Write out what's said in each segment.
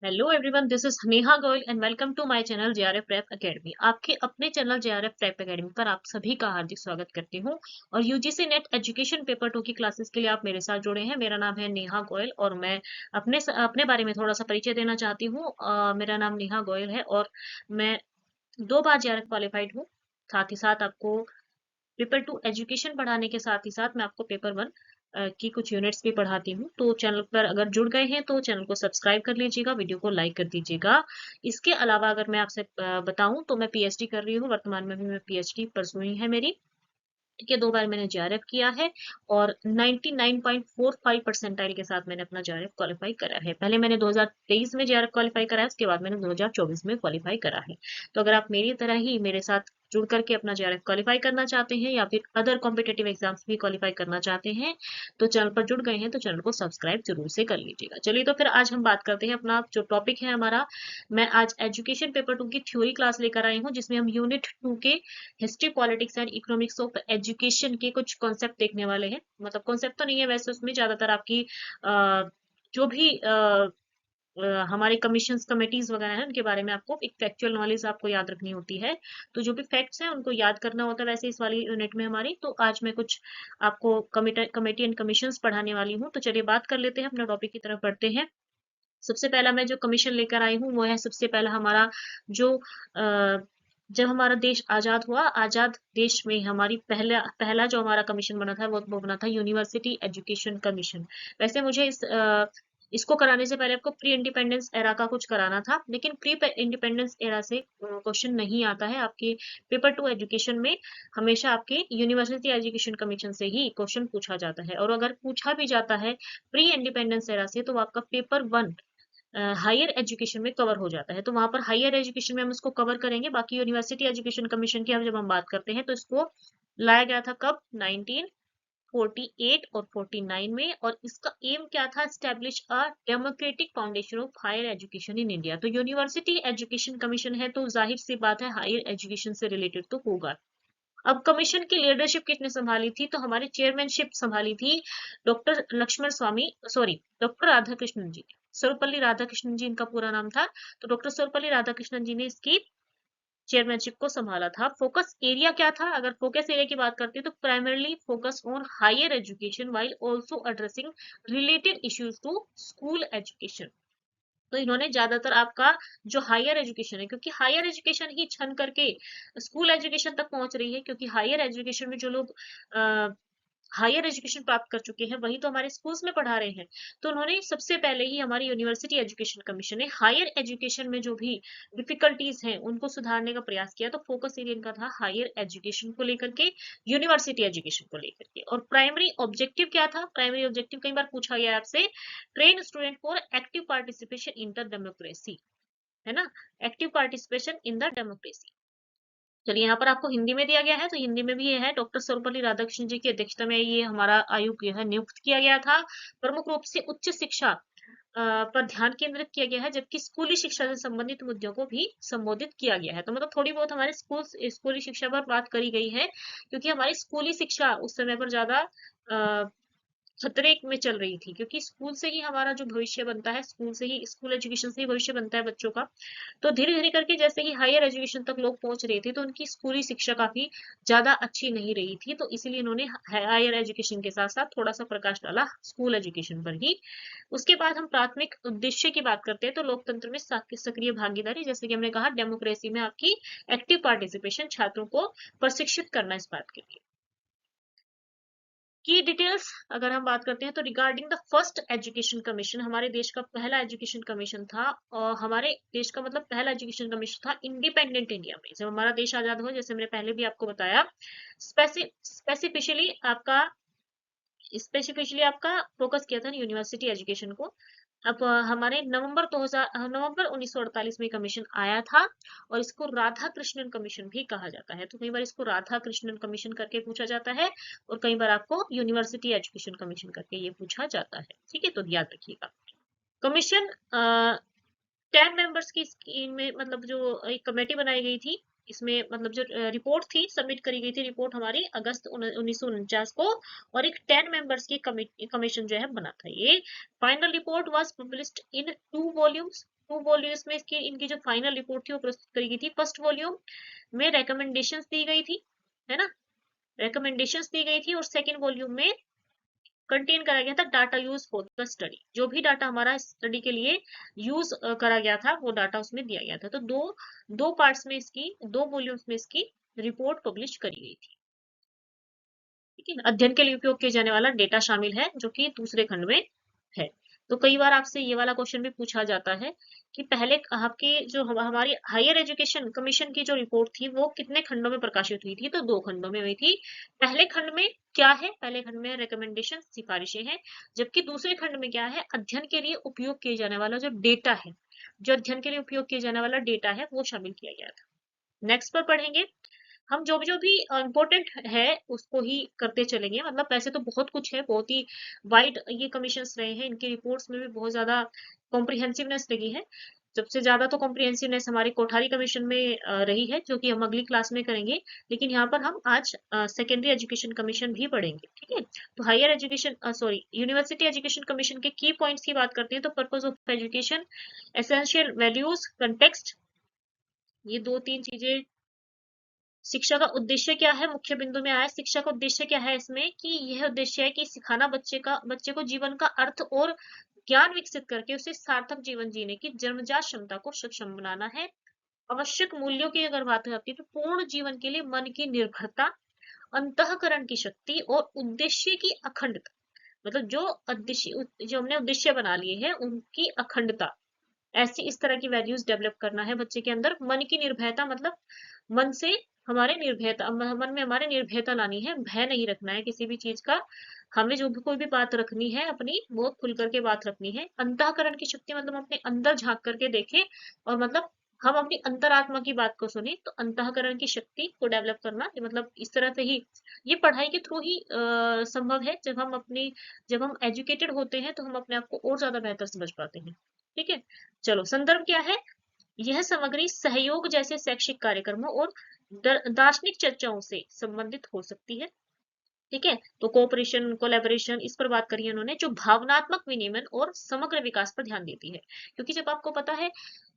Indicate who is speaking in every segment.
Speaker 1: Hello everyone, this is Neha Goyal and welcome to my channel JRF prep academy. आपके अपने channel JRF prep academy पर आप सभी का हार्दिक स्वागत करती हूँ। और यूजीसी नेट एजुकेशन पेपर 2 की क्लासेस के लिए आप मेरे साथ जुड़े हैं। मेरा नाम है नेहा गोयल और मैं अपने बारे में थोड़ा सा परिचय देना चाहती हूँ। मेरा नाम नेहा गोयल है और मैं 2 बार जेआरएफ क्वालिफाइड हूँ। साथ ही साथ आपको पेपर 2 एजुकेशन पढ़ाने के साथ ही साथ मैं आपको पेपर 1 की कुछ यूनिट्स भी पढ़ाती हूँ। तो चैनल पर अगर जुड़ गए हैं तो चैनल को सब्सक्राइब कर लीजिएगा, वीडियो को लाइक कर दीजिएगा। इसके अलावा अगर मैं आपसे बताऊं तो मैं पीएचडी कर रही हूँ। वर्तमान में भी मैं पीएचडी परसुई है मेरी। ठीक है, 2 बार मैंने जेआरएफ किया है और 99.45 परसेंटाइल के साथ मैंने अपना जेआरएफ क्वालिफाई करा है। पहले मैंने 2023 में जेआरएफ क्वालिफाई करा है, उसके बाद मैंने 2024 में क्वालिफाई करा है। तो अगर आप मेरी तरह ही मेरे साथ जुड़ करके अपना जेआरएफ क्वालिफाई करना चाहते हैं या फिर अदर कॉम्पिटेटिव एग्जाम्स भी क्वालिफाई करना चाहते हैं तो चैनल पर जुड़ गए हैं तो चैनल को सब्सक्राइब जरूर से कर लीजिएगा। चलिए तो फिर आज हम बात करते हैं। अपना जो टॉपिक है हमारा, मैं आज एजुकेशन पेपर 2 की थ्योरी क्लास लेकर आई हूँ जिसमें हम यूनिट 2 के history, politics and economics of education के कुछ कॉन्सेप्ट देखने वाले हैं। मतलब कॉन्सेप्ट तो नहीं है वैसे, उसमें ज्यादातर आपकी जो भी हमारे कमीशंस कमेटीज वगैरह हैं उनके बारे में आपको एक फैक्चुअल नॉलेज आपको याद रखनी होती है। तो जो भी फैक्ट्स हैं उनको याद करना होता है वैसे इस वाली यूनिट में हमारी। तो आज मैं कुछ आपको कमेटी एंड कमीशंस पढ़ाने वाली हूँ। तो चलिए बात कर लेते हैं, अपना टॉपिक की तरफ बढ़ते हैं। सबसे पहला मैं जो कमीशन लेकर आई हूँ वो है सबसे पहला हमारा जो जब हमारा देश आजाद हुआ, आजाद देश में हमारी पहला पहला जो हमारा कमीशन बना था वो बना था यूनिवर्सिटी एजुकेशन कमीशन। वैसे मुझे इसको कराने से पहले आपको प्री इंडिपेंडेंस एरा का कुछ कराना था, लेकिन प्री इंडिपेंडेंस एरा से क्वेश्चन नहीं आता है आपके पेपर 2 एजुकेशन में। हमेशा आपके यूनिवर्सिटी एजुकेशन कमीशन से ही क्वेश्चन पूछा जाता है। और अगर पूछा भी जाता है प्री इंडिपेंडेंस एरा से तो आपका पेपर 1 हायर एजुकेशन में कवर हो जाता है। तो वहां पर हायर एजुकेशन में हम इसको कवर करेंगे। बाकी यूनिवर्सिटी एजुकेशन कमीशन की जब हम बात करते हैं तो इसको लाया गया था कब, 1948 और 49 में। और इसका एम क्या था, establish a democratic foundation of higher education in India. तो यूनिवर्सिटी एजुकेशन कमीशन है तो जाहिर सी बात है हायर एजुकेशन से रिलेटेड तो होगा। अब कमीशन की लीडरशिप किसने संभाली थी, तो हमारी चेयरमैनशिप संभाली थी डॉक्टर लक्ष्मण स्वामी, सॉरी डॉक्टर राधाकृष्णन जी। सर्वपल्ली राधाकृष्णन जी इनका पूरा नाम था। तो डॉक्टर सर्वपल्ली राधाकृष्णन जी ने इसकी चेयरमैनशिप को संभाला था। फोकस एरिया क्या था, अगर फोकस एरिया की बात करते हैं तो primarily focus on higher education while also addressing related issues to school education. तो इन्होंने ज्यादातर आपका जो हायर एजुकेशन है, क्योंकि हायर एजुकेशन ही छन करके स्कूल एजुकेशन तक पहुंच रही है, क्योंकि हायर एजुकेशन में जो लोग हायर एजुकेशन प्राप्त कर चुके हैं वही तो हमारे स्कूल्स में पढ़ा रहे हैं। तो उन्होंने सबसे पहले ही हमारी यूनिवर्सिटी एजुकेशन कमीशन ने हायर एजुकेशन में जो भी डिफिकल्टीज हैं उनको सुधारने का प्रयास किया। तो फोकस एरिया इनका था हायर एजुकेशन को लेकर के, यूनिवर्सिटी एजुकेशन को लेकर के। और प्राइमरी ऑब्जेक्टिव क्या था, प्राइमरी ऑब्जेक्टिव कई बार पूछा गया है आपसे, train student for active participation in the democracy, है ना, active participation in the democracy. चलिए यहाँ पर आपको हिंदी में दिया गया है तो हिंदी में भी ये है, डॉक्टर सर्वपल्ली राधाकृष्णन जी की अध्यक्षता में ये हमारा आयोग जो है नियुक्त किया गया था। प्रमुख रूप से उच्च शिक्षा पर ध्यान केंद्रित किया गया है, जबकि स्कूली शिक्षा से संबंधित मुद्दों को भी संबोधित किया गया है। तो मतलब थोड़ी बहुत हमारे स्कूली शिक्षा पर बात करी गई है, क्योंकि हमारी स्कूली शिक्षा उस समय पर ज्यादा खतरे में चल रही थी, क्योंकि स्कूल से ही हमारा जो भविष्य बनता है, स्कूल से ही, स्कूल एजुकेशन से ही भविष्य बनता है बच्चों का। तो धीरे धीरे करके जैसे ही हायर एजुकेशन तक लोग पहुंच रहे थे तो उनकी स्कूली शिक्षा काफी ज्यादा अच्छी नहीं रही थी। तो इसीलिए इन्होंने हायर एजुकेशन के साथ साथ थोड़ा सा प्रकाश डाला स्कूल एजुकेशन पर ही। उसके बाद हम प्राथमिक उद्देश्य की बात करते हैं तो लोकतंत्र में सक्रिय भागीदारी, जैसे कि हमने कहा डेमोक्रेसी में आपकी एक्टिव पार्टिसिपेशन, छात्रों को प्रशिक्षित करना इस बात के लिए। की डिटेल्स अगर हम बात करते हैं तो regarding the first education commission, हमारे देश का पहला एजुकेशन कमीशन था। और हमारे देश का मतलब पहला एजुकेशन कमीशन था इंडिपेंडेंट इंडिया में, जब हमारा देश आजाद हुआ, जैसे मैंने पहले भी आपको बताया। स्पेसिफिकली आपका स्पेसिफिकली आपका फोकस किया था यूनिवर्सिटी एजुकेशन को। अब हमारे नवंबर 1948 में कमीशन आया था और इसको राधा कृष्णन कमीशन भी कहा जाता है। तो कई बार इसको राधा कृष्णन कमीशन करके पूछा जाता है और कई बार आपको यूनिवर्सिटी एजुकेशन कमीशन करके ये पूछा जाता है। ठीक है, तो याद रखिएगा। कमीशन 10 मेंबर्स की स्कीम में, मतलब जो एक कमेटी बनाई गई थी इसमें मतलब जो रिपोर्ट थी सबमिट करी गई थी, रिपोर्ट हमारी अगस्त 1949 को, और एक 10 मेंबर्स की कमीशन जो है बना था। ये final report was published in 2 volumes. 2 volumes में इसकी इनकी जो फाइनल रिपोर्ट थी वो प्रस्तुत करी गई थी। फर्स्ट वॉल्यूम में रिकमेंडेशंस दी गई थी, है ना, रिकमेंडेशंस दी गई थी, और सेकेंड वॉल्यूम में कंटेन करा गया था data use for the study. जो भी डाटा हमारा स्टडी के लिए यूज करा गया था वो डाटा उसमें दिया गया था। तो दो दो पार्ट्स में इसकी, 2 वॉल्यूम्स में इसकी रिपोर्ट पब्लिश करी गई थी। ठीक है, अध्ययन के लिए उपयोग किए जाने वाला डेटा शामिल है जो कि दूसरे खंड में है। तो कई बार आपसे ये वाला क्वेश्चन भी पूछा जाता है कि पहले आपकी जो हमारी हायर एजुकेशन कमीशन की जो रिपोर्ट थी वो कितने खंडों में प्रकाशित हुई थी, तो 2 खंडों में हुई थी। पहले खंड में क्या है, पहले खंड में रिकमेंडेशन सिफारिशें हैं, जबकि दूसरे खंड में क्या है, अध्ययन के लिए उपयोग किए जाने वाला जो डेटा है, जो अध्ययन के लिए उपयोग किए जाने वाला डेटा है वो शामिल किया गया था। नेक्स्ट पर पढ़ेंगे हम, जो भी इम्पोर्टेंट है उसको ही करते चलेंगे। मतलब वैसे तो बहुत कुछ है, बहुत ही वाइड ये कमीशंस रहे हैं, इनकी रिपोर्ट्स में भी बहुत ज्यादा कॉम्प्रिहेंसिवनेस लगी है। सबसे ज्यादा तो कॉम्प्रिहेंसिवनेस हमारी कोठारी कमीशन में रही है, जो कि हम अगली क्लास में करेंगे। लेकिन यहाँ पर हम आज सेकेंडरी एजुकेशन कमीशन भी पढ़ेंगे। ठीक है, तो higher education sorry university education commission के की पॉइंट्स की बात करते हैं। तो purpose of education, essential values, context, ये 2-3 चीजें। शिक्षा का उद्देश्य क्या है, मुख्य बिंदु में आया शिक्षा का उद्देश्य क्या है इसमें, कि यह उद्देश्य है कि सिखाना बच्चे को जीवन का अर्थ और ज्ञान विकसित करके उसे सार्थक जीवन जीने की जन्मजात क्षमता को सक्षम बनाना है। आवश्यक मूल्यों की अगर बात आती है तो पूर्ण जीवन के लिए मन की निर्भरता, अंतःकरण की शक्ति और उद्देश्य की अखंडता। मतलब जो हमने उद्देश्य बना लिए हैं उनकी अखंडता, ऐसी इस तरह की वैल्यूज डेवलप करना है बच्चे के अंदर। मन की निर्भयता मतलब मन से हमारे निर्भयता, मन में हमारे निर्भयता लानी है, भय नहीं रखना है किसी भी चीज का। हमें जो भी कोई भी बात रखनी है अपनी, वो खुल करके बात रखनी है। अंतःकरण की शक्ति मतलब अपने अंदर झांक करके देखें, और मतलब हम अपनी अंतरात्मा की बात को सुने। तो अंतःकरण की शक्ति को डेवलप करना, ये मतलब इस तरह से ही ये पढ़ाई के थ्रू ही संभव है। जब हम एजुकेटेड होते हैं तो हम अपने आप को और ज्यादा बेहतर समझ पाते हैं। ठीक है, चलो संदर्भ क्या है, यह सामग्री सहयोग जैसे शैक्षिक कार्यक्रमों और दार्शनिक चर्चाओं से संबंधित हो सकती है। ठीक है, तो कोऑपरेशन कोलैबोरेशन इस पर बात करी है उन्होंने, जो भावनात्मक विनिमय और समग्र विकास पर ध्यान देती है। क्योंकि जब आपको पता है,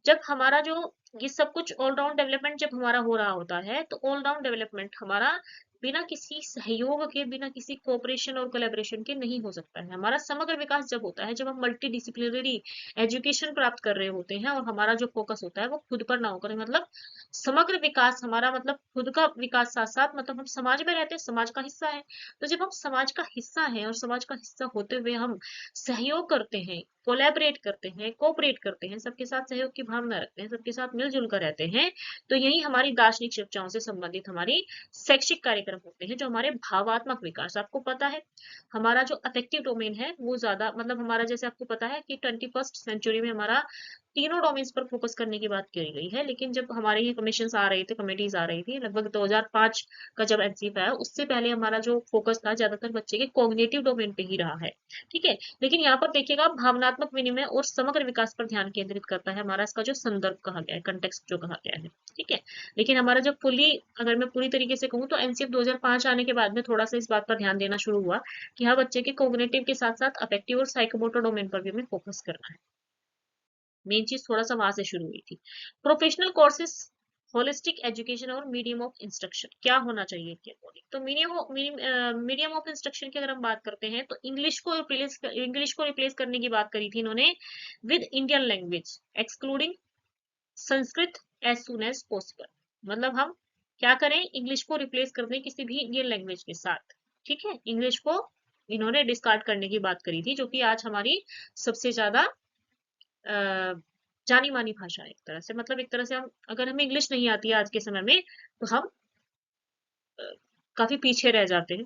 Speaker 1: जब हमारा जो ये सब कुछ ऑलराउंड डेवलपमेंट जब हमारा हो रहा होता है, तो ऑलराउंड डेवलपमेंट हमारा बिना किसी सहयोग के, बिना किसी कोऑपरेशन और कोलैबोरेशन के नहीं हो सकता है। हमारा समग्र विकास जब होता है, जब हम मल्टी डिसिप्लिनरी एजुकेशन प्राप्त कर रहे होते हैं, और हमारा जो फोकस होता है वो खुद पर ना होकर, मतलब समग्र विकास हमारा, मतलब खुद का विकास साथ साथ, मतलब हम समाज में रहते हैं, समाज का हिस्सा है। तो जब हम समाज का हिस्सा हैं और समाज का हिस्सा होते हुए हम सहयोग करते हैं, कोलैबोरेट करते हैं, कोऑपरेट करते हैं, सबके साथ सहयोग की भावना रखते हैं, सबके साथ मिलजुल कर रहते हैं, तो यही हमारी दार्शनिक शिक्षाओं से संबंधित हमारी शैक्षिक कार्यक्रम होते हैं, जो हमारे भावात्मक विकास। आपको पता है हमारा जो अफेक्टिव डोमेन है वो ज्यादा, मतलब हमारा जैसे आपको पता है कि 21st सेंचुरी में हमारा तीनों डोमेन्स पर फोकस करने की बात करी गई है। लेकिन जब हमारे ये कमीशन आ रही थी, कमेटीज आ रही थी लगभग 2005 का जब एनसीएफ आया, उससे पहले हमारा जो फोकस था ज्यादातर बच्चे के कॉग्निटिव डोमेन पे ही रहा है। ठीक है, लेकिन यहाँ पर देखिएगा भावनात्मक विनिमय और समग्र विकास पर ध्यान केंद्रित करता है हमारा इसका जो संदर्भ कहा गया है, कंटेक्स्ट जो कहा गया है। ठीक है, लेकिन हमारा जब अगर मैं पूरी तरीके से कहूँ तो एनसीएफ 2005 आने के बाद में थोड़ा सा इस बात पर ध्यान देना शुरू हुआ कि हाँ, बच्चे के कॉग्निटिव के साथ साथ अफेक्टिव और साइकोमोटर डोमेन पर भी हमें फोकस करना है। मेन चीज थोड़ा सा वहां से शुरू हुई थी। प्रोफेशनल कोर्सेज, होलिस्टिक एजुकेशन और मीडियम ऑफ इंस्ट्रक्शन क्या होना चाहिए इनके अकॉर्डिंग। तो मीडियम ऑफ इंस्ट्रक्शन की अगर हम बात करते हैं, तो इंग्लिश को रिप्लेस करने की बात करी थी इन्होंने with Indian language excluding Sanskrit as soon as possible. मतलब हम क्या करें, इंग्लिश को रिप्लेस कर दें किसी भी इंडियन लैंग्वेज के साथ। ठीक है, इंग्लिश को इन्होंने डिस्कार्ड करने की बात करी थी, जो कि आज हमारी सबसे ज्यादा जानी मानी भाषा है एक तरह से। मतलब एक तरह से हम, अगर हमें इंग्लिश नहीं आती है आज के समय में, तो हम अ, काफी पीछे रह जाते हैं।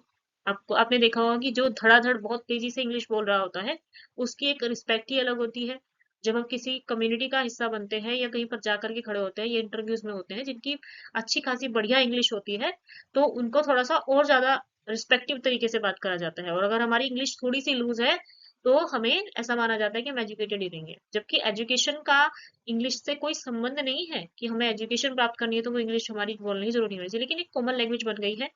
Speaker 1: आपने देखा होगा कि जो धड़ाधड़ बहुत तेजी से इंग्लिश बोल रहा होता है, उसकी एक रिस्पेक्ट ही अलग होती है। जब हम किसी कम्युनिटी का हिस्सा बनते हैं या कहीं पर जाकर के खड़े होते हैं या इंटरव्यूज में होते हैं, जिनकी अच्छी खासी बढ़िया इंग्लिश होती है, तो उनको थोड़ा सा और ज्यादा रिस्पेक्टिव तरीके से बात करा जाता है। और अगर हमारी इंग्लिश थोड़ी सी लूज है, तो हमें ऐसा माना जाता है कि हम एजुकेटेड ही रहेंगे, जबकि एजुकेशन का इंग्लिश से कोई संबंध नहीं है कि हमें एजुकेशन प्राप्त करनी है तो वो इंग्लिश हमारी बोलनी जरूरी नहीं है, लेकिन एक कॉमन लैंग्वेज बन गई है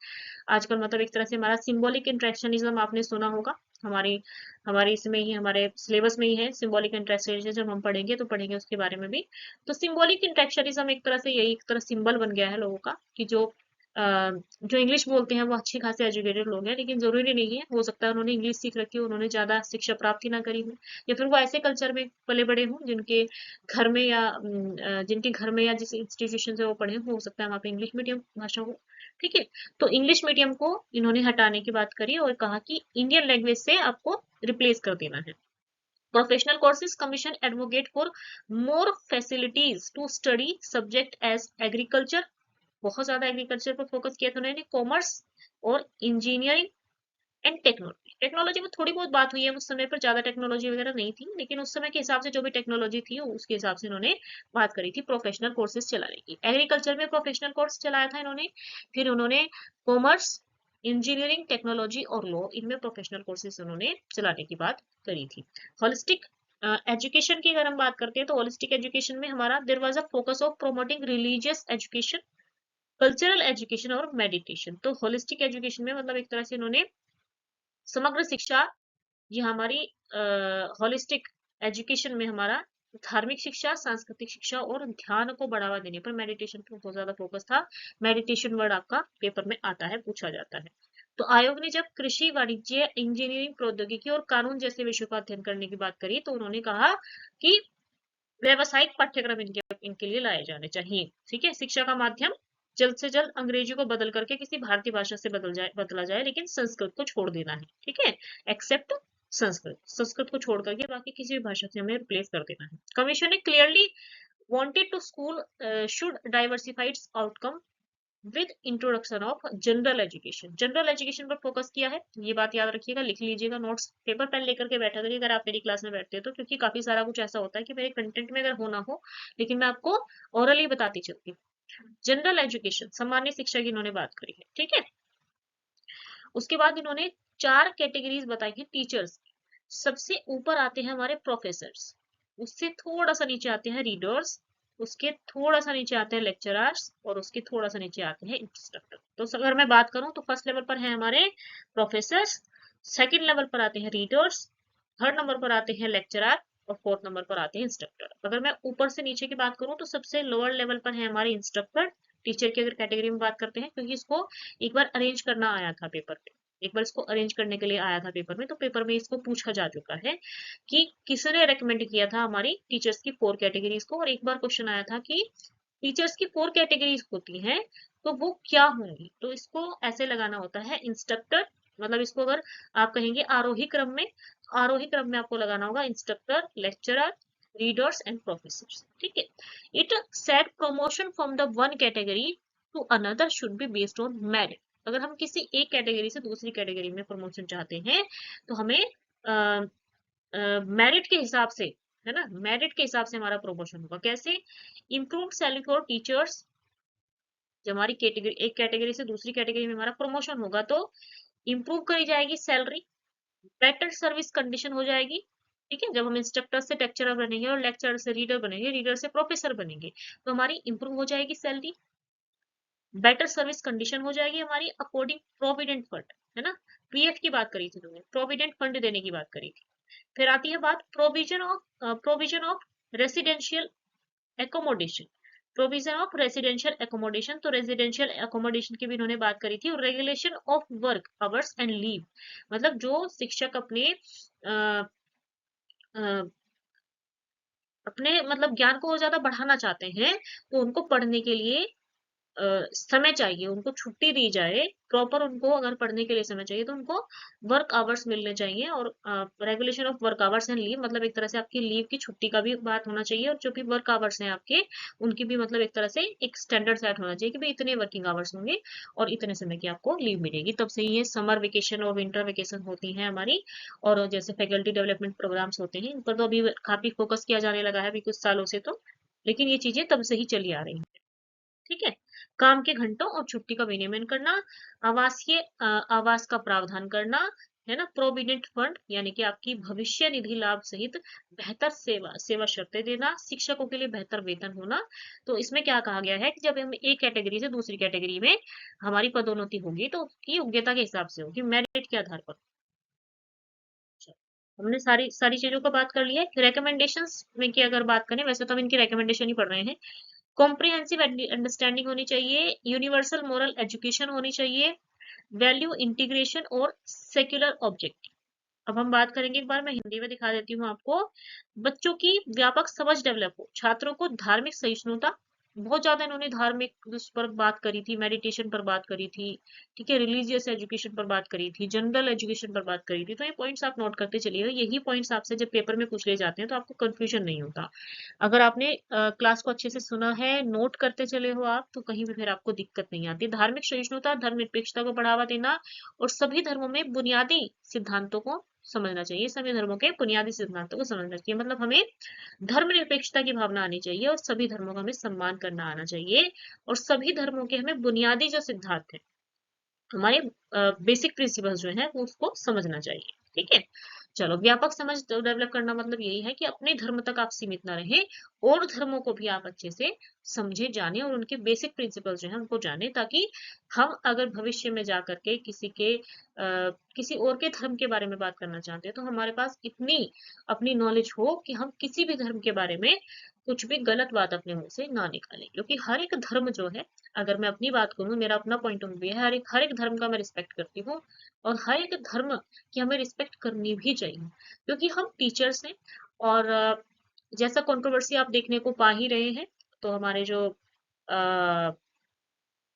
Speaker 1: आजकल। मतलब एक तरह से हमारा सिंबॉलिक इंटरेक्शनिज्म आपने सुना होगा, हमारी हमारे इसमें ही, हमारे सिलेबस में ही है सिंबॉलिक इंटरेक्शनिज्म। जब हम पढ़ेंगे तो पढ़ेंगे उसके बारे में भी। तो सिंबॉलिक इंटरेक्शनिज्म एक तरह से यही एक तरह सिंबल बन गया है लोगों का, कि जो इंग्लिश बोलते हैं वो अच्छी खासी एजुकेटेड लोग हैं, लेकिन जरूरी नहीं है, हो सकता है उन्होंने इंग्लिश सीख रखी हो, उन्होंने ज्यादा शिक्षा प्राप्त ही ना करी हो, या फिर वो ऐसे कल्चर में पले बड़े हों जिनके घर में या जिनके घर में या जिस इंस्टीट्यूशन से वो पढ़े हो सकता है वहाँ पे इंग्लिश मीडियम भाषा हो। ठीक है, तो इंग्लिश मीडियम को इन्होंने हटाने की बात करी और कहा कि इंडियन लैंग्वेज से आपको रिप्लेस कर देना है। Professional courses commission advocate for more facilities to study subject as agriculture, बहुत ज्यादा एग्रीकल्चर पर फोकस किया था उन्होंने, कॉमर्स और इंजीनियरिंग एंड टेक्नोलॉजी। टेक्नोलॉजी में थोड़ी बहुत बात हुई है, उस समय पर ज्यादा टेक्नोलॉजी वगैरह नहीं थी, लेकिन उस समय के हिसाब से जो भी टेक्नोलॉजी थी उसके हिसाब से इन्होंने बात करी थी प्रोफेशनल कोर्सेज चलाने की। एग्रीकल्चर में प्रोफेशनल कोर्स चलाया था इन्होंने, फिर उन्होंने कॉमर्स, इंजीनियरिंग, टेक्नोलॉजी और लॉ, इनमें प्रोफेशनल कोर्सेज उन्होंने चलाने की बात करी थी। होलिस्टिक एजुकेशन की अगर हम बात करते हैं तो होलिस्टिक एजुकेशन में हमारा there was a focus of promoting religious education, cultural education और मेडिटेशन। तो होलिस्टिक एजुकेशन में मतलब एक तरह से इन्होंने समग्र शिक्षा, ये हमारी होलिस्टिक एजुकेशन में हमारा धार्मिक शिक्षा, सांस्कृतिक शिक्षा और ध्यान को बढ़ावा देने पर, मेडिटेशन पर बहुत ज्यादा फोकस था। मेडिटेशन वर्ड आपका पेपर में आता है, पूछा जाता है। तो आयोग ने जब कृषि, वाणिज्य, इंजीनियरिंग, प्रौद्योगिकी और कानून जैसे विषयों का अध्ययन करने की बात करी तो उन्होंने कहा कि व्यावसायिक पाठ्यक्रम इनके इनके लिए लाए जाने चाहिए। ठीक है, शिक्षा का माध्यम जल्द से जल्द अंग्रेजी को बदल करके किसी भारतीय भाषा से बदला जाए, लेकिन संस्कृत को छोड़ देना है। ठीक है, एक्सेप्ट संस्कृत, संस्कृत को छोड़ करके बाकी किसी भी भाषा से हमें रिप्लेस कर देना है। कमीशन ने clearly wanted to school should diversify its outcome with introduction of general education. General education पर फोकस किया है, ये बात याद रखिएगा, लिख लीजिएगा नोट्स, पेपर पेन लेकर के बैठा करिए अगर आप मेरी क्लास में बैठते हो तो, क्योंकि काफी सारा कुछ ऐसा होता है कि मेरे कंटेंट में अगर होना हो लेकिन मैं आपको ओरली बताती चलती हूँ। जनरल एजुकेशन, सामान्य शिक्षा की इन्होंने बात करी है। ठीक है, उसके बाद इन्होंने चार कैटेगरीज बताई है टीचर्स। सबसे ऊपर आते हैं हमारे प्रोफेसर्स, उससे थोड़ा सा नीचे आते हैं रीडर्स, उसके थोड़ा सा नीचे आते हैं लेक्चरर्स और उसके थोड़ा सा नीचे आते हैं इंस्ट्रक्टर। तो अगर मैं बात करूं तो फर्स्ट लेवल पर है हमारे प्रोफेसर्स, सेकंड लेवल पर आते हैं रीडर्स, थर्ड नंबर पर आते हैं लेक्चरर और फोर्थ नंबर पर आते हैं इंस्ट्रक्टर। अगर मैं ऊपर से नीचे की बात करूं तो सबसे लोअर लेवल पर है हमारे इंस्ट्रक्टर। टीचर की अगर कैटेगरी में बात करते हैं, क्योंकि इसको एक बार अरेंज करना आया था पेपर पे, एक बार इसको अरेंज करने के लिए आया था पेपर में, तो पेपर में इसको पूछा जा चुका है कि किसने रेकमेंड किया था हमारी टीचर्स की 4 कैटेगरीज को। और एक बार क्वेश्चन आया था कि टीचर्स की 4 कैटेगरीज होती हैं तो वो क्या होंगी, तो इसको ऐसे लगाना होता है इंस्ट्रक्टर, मतलब इसको अगर आप कहेंगे आरोही क्रम में, तो आरोही क्रम में आपको लगाना होगा instructor, lecturer, readers and professors. ठीक है, it said promotion from the one category to another should be based on merit. अगर हम किसी एक कैटेगरी से दूसरी कैटेगरी में प्रमोशन चाहते हैं तो हमें मेरिट के हिसाब से, है ना, मेरिट के हिसाब से हमारा प्रमोशन होगा। कैसे? इम्प्रूव सैलरी फॉर टीचर्स, जब हमारी कैटेगरी, एक कैटेगरी से दूसरी कैटेगरी में हमारा प्रमोशन होगा तो इम्प्रूव करी जाएगी सैलरी, बेटर सर्विस कंडीशन हो जाएगी। ठीक है, जब हम इंस्ट्रक्टर से लेक्चरर बनेंगे और लेक्चरर से रीडर बनेंगे, रीडर से प्रोफेसर बनेंगे, तो हमारी इंप्रूव हो जाएगी सैलरी, बेटर सर्विस कंडीशन हो जाएगी हमारी, अकॉर्डिंग प्रोविडेंट फंड, है ना, पीएफ की बात करी थी तुमने, प्रोविडेंट फंड देने की बात करी थी। फिर आती है बात provision of residential accommodation, provision of residential accommodation. तो रेसिडेंशियल एकोमोडेशन की भी इन्होंने बात करी थी। और regulation of work hours and leave, मतलब जो शिक्षक अपने मतलब ज्ञान को और ज्यादा बढ़ाना चाहते हैं तो उनको पढ़ने के लिए समय चाहिए, उनको छुट्टी दी जाए प्रॉपर, उनको अगर पढ़ने के लिए समय चाहिए तो उनको वर्क आवर्स मिलने चाहिए। और regulation of work hours and leave, मतलब एक तरह से आपकी लीव की छुट्टी का भी बात होना चाहिए, और जो भी वर्क आवर्स हैं आपके उनकी भी मतलब एक तरह से एक स्टैंडर्ड सेट होना चाहिए कि भाई इतने वर्किंग आवर्स होंगे और इतने समय की आपको लीव मिलेगी। तब से ये समर वेकेशन और विंटर वेकेशन होती है हमारी, और जैसे फैकल्टी डेवलपमेंट प्रोग्राम्स होते हैं इन पर तो अभी काफी फोकस किया जाने लगा है अभी कुछ सालों से, तो लेकिन ये चीजें तब से ही चली आ रही हैं। ठीक है, काम के घंटों और छुट्टी का विनियमन करना, आवासीय आवास का प्रावधान करना, है ना, प्रोविडेंट फंड यानी कि आपकी भविष्य निधि लाभ सहित बेहतर सेवा शर्तें देना, शिक्षकों के लिए बेहतर वेतन होना। तो इसमें क्या कहा गया है कि जब हम एक कैटेगरी से दूसरी कैटेगरी में हमारी पदोन्नति होगी तो उसकी योग्यता के हिसाब से होगी, मेरिट के आधार पर। हमने सारी सारी चीजों का बात कर लिया है। रिकमेंडेशंस में की अगर बात करें, वैसे तो हम इनकी रिकमेंडेशन ही पढ़ रहे हैं। कॉम्प्रिहेंसिव अंडरस्टैंडिंग होनी चाहिए, यूनिवर्सल मोरल एजुकेशन होनी चाहिए, वैल्यू इंटीग्रेशन और सेक्युलर ऑब्जेक्ट। अब हम बात करेंगे, एक बार मैं हिंदी में दिखा देती हूँ आपको। बच्चों की व्यापक समझ डेवलप हो, छात्रों को धार्मिक सहिष्णुता, बहुत ज्यादा इन्होंने धार्मिक उस पर बात करी थी, मेडिटेशन पर बात करी थी, ठीक है, रिलीजियस एजुकेशन पर बात करी थी, जनरल एजुकेशन पर बात करी थी। तो ये पॉइंट्स आप नोट करते चलिएगा, यही पॉइंट्स आपसे जब पेपर में पूछ ले जाते हैं तो आपको कंफ्यूजन नहीं होता। अगर आपने क्लास को अच्छे से सुना है, नोट करते चले हो आप, तो कहीं भी फिर आपको दिक्कत नहीं आती। धार्मिक सहिष्णुता, धर्मनिरपेक्षता को बढ़ावा देना और सभी धर्मों में बुनियादी सिद्धांतों को समझना चाहिए, सभी धर्मों के बुनियादी सिद्धांतों को समझना चाहिए, मतलब हमें धर्मनिरपेक्षता की भावना आनी चाहिए और सभी धर्मों का हमें सम्मान करना आना चाहिए। और सभी धर्मों के हमें बुनियादी जो सिद्धांत है, हमारे बेसिक प्रिंसिपल्स जो है वो उसको समझना चाहिए, ठीक है। चलो, व्यापक समझ डेवलप करना मतलब यही है कि अपने धर्म तक आप सीमित ना रहे, और धर्मों को भी आप अच्छे से समझे, जाने और उनके बेसिक प्रिंसिपल्स जो है उनको जाने, ताकि हम अगर भविष्य में जा करके किसी और के धर्म के बारे में बात करना चाहते हैं तो हमारे पास इतनी अपनी नॉलेज हो कि हम किसी भी धर्म के बारे में कुछ भी गलत बात अपने मुंह से ना निकालें। क्योंकि हर एक धर्म जो है, अगर मैं अपनी बात करूं, मेरा अपना पॉइंट ऑफ व्यू है, हर एक धर्म का मैं रिस्पेक्ट करती हूँ, और हर एक धर्म की हमें रिस्पेक्ट करनी भी चाहिए, क्योंकि हम टीचर्स हैं। और जैसा कंट्रोवर्सी आप देखने को पा ही रहे हैं, तो हमारे जो आ,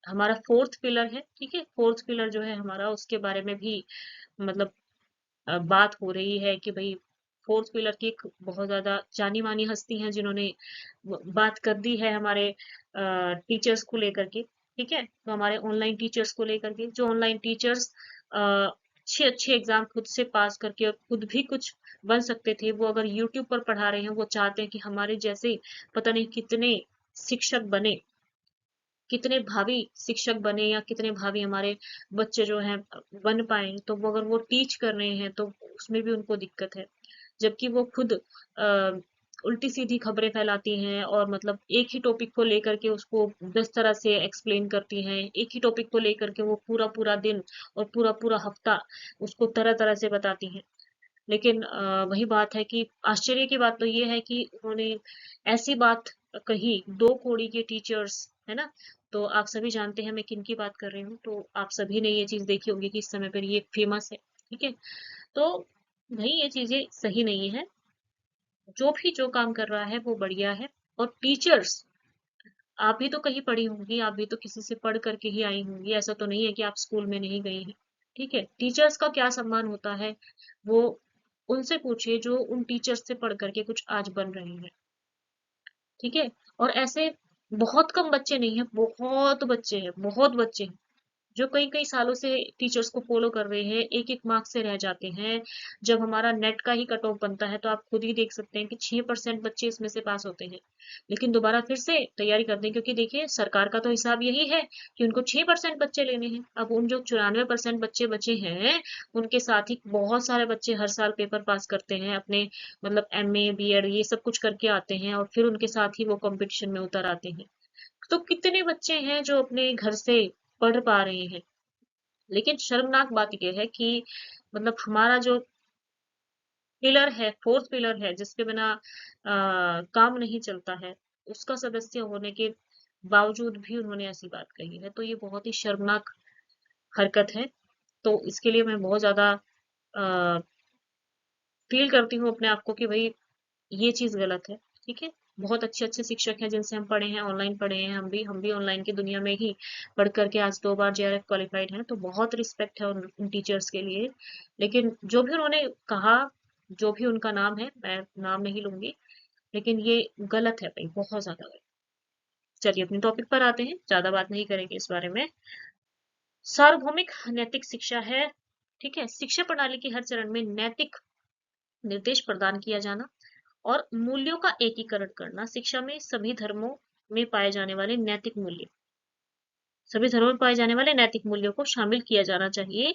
Speaker 1: हमारा फोर्थ पिलर है, ठीक है, फोर्थ पिलर जो है हमारा, उसके बारे में भी मतलब बात हो रही है कि भाई फोर्थ पिलर की एक बहुत ज्यादा जानी मानी हस्ती हैं जिन्होंने बात कर दी है हमारे टीचर्स को लेकर के, ठीक है। तो हमारे ऑनलाइन टीचर्स को लेकर के, जो ऑनलाइन टीचर्स अच्छे अच्छे एग्जाम खुद से पास करके और खुद भी कुछ बन सकते थे, वो अगर यूट्यूब पर पढ़ा रहे हैं, वो चाहते हैं कि हमारे जैसे पता नहीं कितने शिक्षक बने, कितने भावी शिक्षक बने, या कितने भावी हमारे बच्चे जो हैं बन पाए, तो वो अगर वो टीच कर रहे हैं तो उसमें भी उनको दिक्कत है। जबकि वो खुद उल्टी सीधी खबरें फैलाती हैं, और मतलब एक ही टॉपिक को लेकर के उसको 10 तरह से एक्सप्लेन करती हैं, एक ही टॉपिक को लेकर के वो पूरा पूरा दिन और पूरा पूरा हफ्ता उसको तरह तरह से बताती हैं। लेकिन वही बात है कि आश्चर्य की बात तो ये है कि उन्होंने ऐसी बात कही, दो कौड़ी के टीचर्स, है ना। तो आप सभी जानते हैं मैं किन की बात कर रही हूँ, तो आप सभी ने ये चीज देखी होगी कि इस समय पर ये फेमस है, ठीक है। तो भाई ये चीजें सही नहीं है, जो भी जो काम कर रहा है वो बढ़िया है। और टीचर्स, आप भी तो कहीं पढ़ी होंगी, आप भी तो किसी से पढ़ करके ही आई होंगी, ऐसा तो नहीं है कि आप स्कूल में नहीं गई हैं, ठीक है। टीचर्स का क्या सम्मान होता है, वो उनसे पूछिए जो उन टीचर्स से पढ़ करके कुछ आज बन रहे हैं, ठीक है। और ऐसे बहुत कम बच्चे नहीं है, बहुत बच्चे हैं, बहुत बच्चे हैं जो कई कई सालों से टीचर्स को फॉलो कर रहे हैं, एक एक मार्क्स से रह जाते हैं। जब हमारा नेट का ही कट ऑफ बनता है तो आप खुद ही देख सकते हैं कि 6% बच्चे इसमें से पास होते हैं, लेकिन दोबारा फिर से तैयारी करते हैं, क्योंकि देखिए सरकार का तो हिसाब यही है कि उनको 6% बच्चे लेने हैं। अब उन जो 94% बच्चे बचे हैं, उनके साथ ही बहुत सारे बच्चे हर साल पेपर पास करते हैं अपने, मतलब MA BEd ये सब कुछ करके आते हैं, और फिर उनके साथ ही वो कंपटीशन में उतर आते हैं। तो कितने बच्चे हैं जो अपने घर से पढ़ पा रहे हैं। लेकिन शर्मनाक बात यह है कि मतलब हमारा जो पिलर है, फोर्थ पिलर है, जिसके बिना काम नहीं चलता है, उसका सदस्य होने के बावजूद भी उन्होंने ऐसी बात कही है, तो ये बहुत ही शर्मनाक हरकत है। तो इसके लिए मैं बहुत ज्यादा फील करती हूँ अपने आप को कि भाई ये चीज गलत है, ठीक है। बहुत अच्छे अच्छे शिक्षक हैं जिनसे हम पढ़े हैं, ऑनलाइन पढ़े हैं, हम भी ऑनलाइन की दुनिया में ही पढ़ करके आज 2 बार JRF क्वालिफाइड हैं, तो बहुत रिस्पेक्ट है उन टीचर्स के लिए। लेकिन जो भी उन्होंने कहा, जो भी उनका नाम है, मैं नाम नहीं लूंगी, लेकिन ये गलत है भाई, बहुत ज्यादा गलत। चलिए अपने टॉपिक पर आते हैं, ज्यादा बात नहीं करेंगे इस बारे में। सार्वभौमिक नैतिक शिक्षा है, ठीक है, शिक्षा प्रणाली के हर चरण में नैतिक निर्देश प्रदान किया जाना और मूल्यों का एकीकरण करना, शिक्षा में सभी धर्मों में पाए जाने वाले नैतिक मूल्य सभी धर्मों में पाए जाने वाले नैतिक मूल्यों को शामिल किया जाना चाहिए।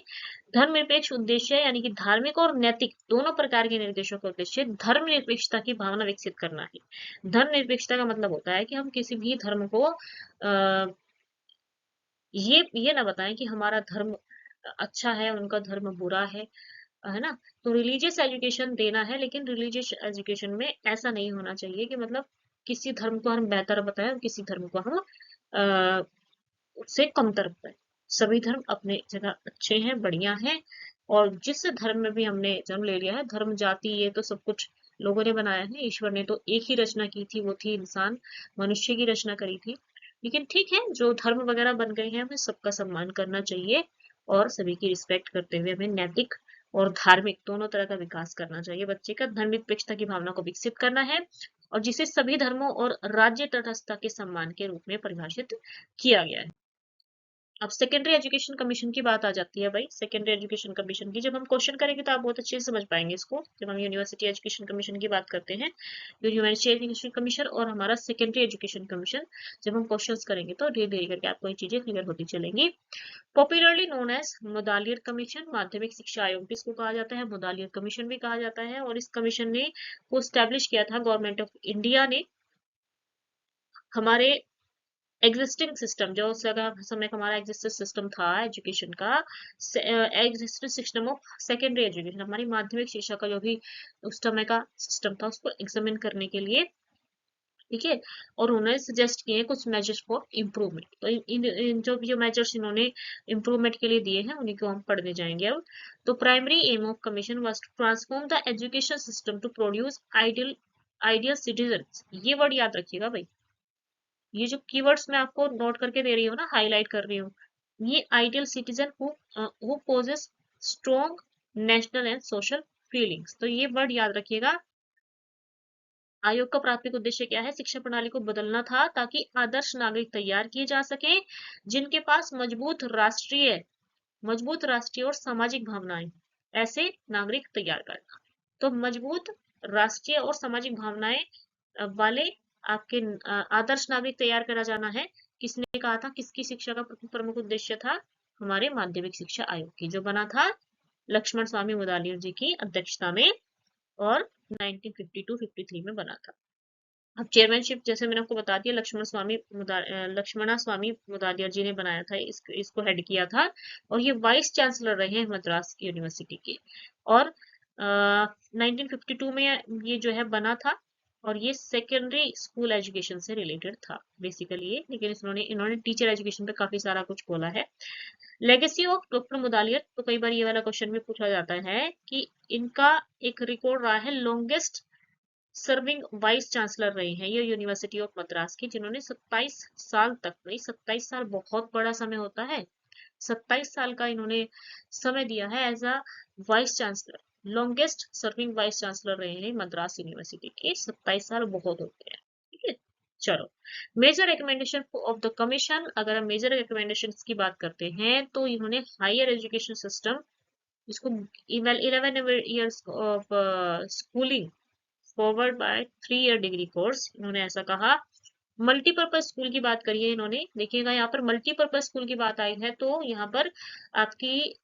Speaker 1: धर्मनिरपेक्ष उद्देश्य यानी कि धार्मिक और नैतिक दोनों प्रकार के निर्देशों का उद्देश्य धर्मनिरपेक्षता की भावना विकसित करना है। धर्मनिरपेक्षता का मतलब होता है कि हम किसी भी धर्म को ये ना बताएं कि हमारा धर्म अच्छा है, उनका धर्म बुरा है ना। तो रिलीजियस एजुकेशन देना है, लेकिन रिलीजियस एजुकेशन में ऐसा नहीं होना चाहिए कि मतलब किसी धर्म को हम बेहतर बताएं और किसी धर्म को हम उससे कमतर बताएं। सभी धर्म अपने जगह अच्छे हैं, बढ़िया हैं, और जिस धर्म में भी हमने जन्म ले लिया है, धर्म जाति ये तो सब कुछ लोगों ने बनाया है। ईश्वर ने तो एक ही रचना की थी, वो थी इंसान, मनुष्य की रचना करी थी। लेकिन ठीक है, जो धर्म वगैरह बन गए हैं हमें सबका सम्मान करना चाहिए, और सभी की रिस्पेक्ट करते हुए हमें नैतिक और धार्मिक दोनों तरह का विकास करना चाहिए। बच्चे का धर्मनिरपेक्षता की भावना को विकसित करना है, और जिसे सभी धर्मों और राज्य तटस्थता के सम्मान के रूप में परिभाषित किया गया है। अब सेकेंडरी एजुकेशन कमीशन की बात आ जाती है भाई। सेकेंडरी एजुकेशन कमीशन की जब हम क्वेश्चन करेंगे तो आप बहुत अच्छे से समझ पाएंगे इसको। जब हम यूनिवर्सिटी एजुकेशन कमीशन की बात करते हैं, यूनिवर्सिटी एजुकेशन कमीशन और हमारा सेकेंडरी एजुकेशन कमीशन, जब हम क्वेश्चंस करेंगे तो धीरे धीरे करके आपको ये चीजें क्लियर होती चलेंगी। Popularly known as Mudaliar commission, माध्यमिक शिक्षा आयोग भी इसको कहा जाता है, मुदालियर कमीशन भी कहा जाता है। और इस कमीशन ने को स्टैब्लिश किया था गवर्नमेंट ऑफ इंडिया ने। हमारे एग्जिस्टिंग सिस्टम जो उस समय का हमारा एग्जिस्टिंग सिस्टम था एजुकेशन का, existing system of secondary education, हमारी माध्यमिक शिक्षा का जो भी उस समय का सिस्टम था उसको एग्जामिन करने के लिए, ठीक है। और उन्होंने सजेस्ट किए कुछ मेजर्स फॉर इम्प्रूवमेंट। तो इन जो भी मेजर्स इन्होंने इम्प्रूवमेंट के लिए दिए हैं उन्हीं को हम पढ़ने जाएंगे अब। तो primary aim of commission was to transform the education system to produce ideal citizen. ये वर्ड याद रखिएगा भाई, ये जो कीवर्ड्स मैं आपको नोट करके दे रही हूँ ना, हाईलाइट कर रही हूँ, ये ideal citizen who possess strong national and social feelings. तो ये वर्ड याद रखिएगा। आयोग का प्राथमिक उद्देश्य क्या है? शिक्षा प्रणाली को बदलना था ताकि आदर्श नागरिक तैयार किए जा सके जिनके पास मजबूत राष्ट्रीय और सामाजिक भावनाएं, ऐसे नागरिक तैयार करना। तो मजबूत राष्ट्रीय और सामाजिक भावनाएं वाले आपके आदर्श नागरिक तैयार करा जाना है। किसने कहा था? किसकी शिक्षा का प्रमुख उद्देश्य था? हमारे माध्यमिक शिक्षा आयोग की, जो बना था लक्ष्मण स्वामी मुदालियर जी की अध्यक्षता में, और 1952-53 में बना था। अब चेयरमैनशिप जैसे मैंने आपको बता दिया, लक्ष्मणा स्वामी मुदालियर जी ने बनाया था, इसको हेड किया था, और ये वाइस चांसलर रहे हैं मद्रास यूनिवर्सिटी के। और 1952 में ये जो है बना था, और ये सेकेंडरी स्कूल एजुकेशन से रिलेटेड था बेसिकली ये, लेकिन इन्होंने टीचर एजुकेशन पे काफी सारा कुछ बोला है। लेगेसी ऑफ डॉक्टर मुदालियर, तो कई बार ये वाला क्वेश्चन भी पूछा जाता है कि इनका एक रिकॉर्ड रहा है, लॉन्गेस्ट सर्विंग वाइस चांसलर रहे हैं ये यूनिवर्सिटी ऑफ मद्रास की, जिन्होंने 27 साल तक, नहीं 27 साल बहुत बड़ा समय होता है, 27 साल का इन्होंने समय दिया है as a vice chancellor. Longest serving vice chancellor रहे हैं मद्रास यूनिवर्सिटी के, 27 साल बहुत होते हैं, ठीक है। चलो, major recommendation of the commission, अगर हम मेजर रिकमेंडेशन की बात करते हैं तो इन्होंने हायर एजुकेशन सिस्टम, इसको 11 years of schooling forward bye 3 year degree course, इन्होंने ऐसा कहा। मल्टीपर्पज स्कूल की बात करिए इन्होंने, देखिएगा यहाँ पर मल्टीपर्पज स्कूल की बात आई है तो यहाँ पर आपकी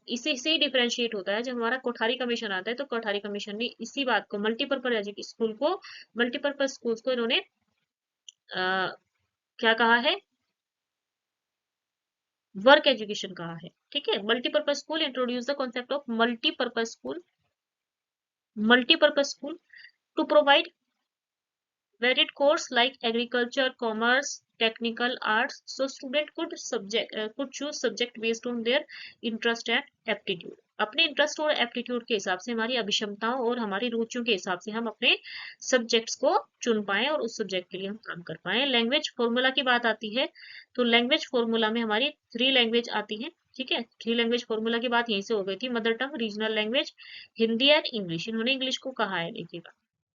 Speaker 1: इसी से ही डिफरेंशिएट होता है। जब हमारा कोठारी कमीशन आता है तो कोठारी कमीशन ने इसी बात को, मल्टीपर्पज स्कूल को इन्होंने क्या कहा है? वर्क एजुकेशन कहा है, ठीक है। Multipurpose school introduce the concept of multipurpose school to provide varied course like agriculture, commerce, technical arts, so student could choose subject based on their interest and aptitude। अपने इंटरेस्ट और aptitude के हिसाब से, हमारी अभिक्षमताओं और हमारी रुचियों के हिसाब से हम अपने सब्जेक्ट्स को चुन पाए और उस सब्जेक्ट के लिए हम काम कर पाए। लैंग्वेज फॉर्मूला की बात आती है तो लैंग्वेज फॉर्मूला में हमारी 3 लैंग्वेज आती है, ठीक है। 3 लैंग्वेज फॉर्मूला की बात यहीं से हो गई थी, mother tongue, regional language, Hindi and English. इन्होंने इंग्लिश को कहा है, देखिएगा,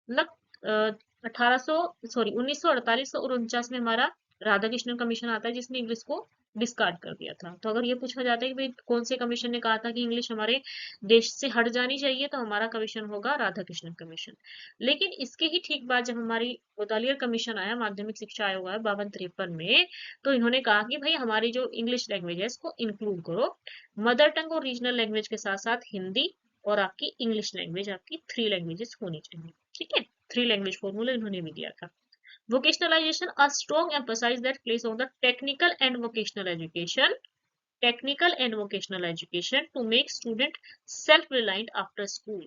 Speaker 1: मतलब 1948 और 49 में हमारा राधाकृष्णन कमीशन आता है जिसने इंग्लिश को डिस्कार्ड कर दिया था। तो अगर ये पूछा जाता है कि भाई कौन से कमीशन ने कहा था कि इंग्लिश हमारे देश से हट जानी चाहिए, तो हमारा कमीशन होगा राधा कृष्णन कमीशन। लेकिन इसके ही ठीक बाद जब हमारी ग्वालियर कमीशन आया, माध्यमिक शिक्षा आयोग आया 52-53 में, तो इन्होंने कहा कि भाई हमारी जो इंग्लिश लैंग्वेज है इसको इंक्लूड करो, मदर टंग और रीजनल लैंग्वेज के साथ साथ हिंदी और आपकी इंग्लिश लैंग्वेज, आपकी 3 लैंग्वेजेस होनी चाहिए। ठीक है, 3 लैंग्वेज फॉर्मूला इन्होंने भी दिया था। Vocationalization, a strong emphasis that place on the technical and vocational education to make student self-reliant after school।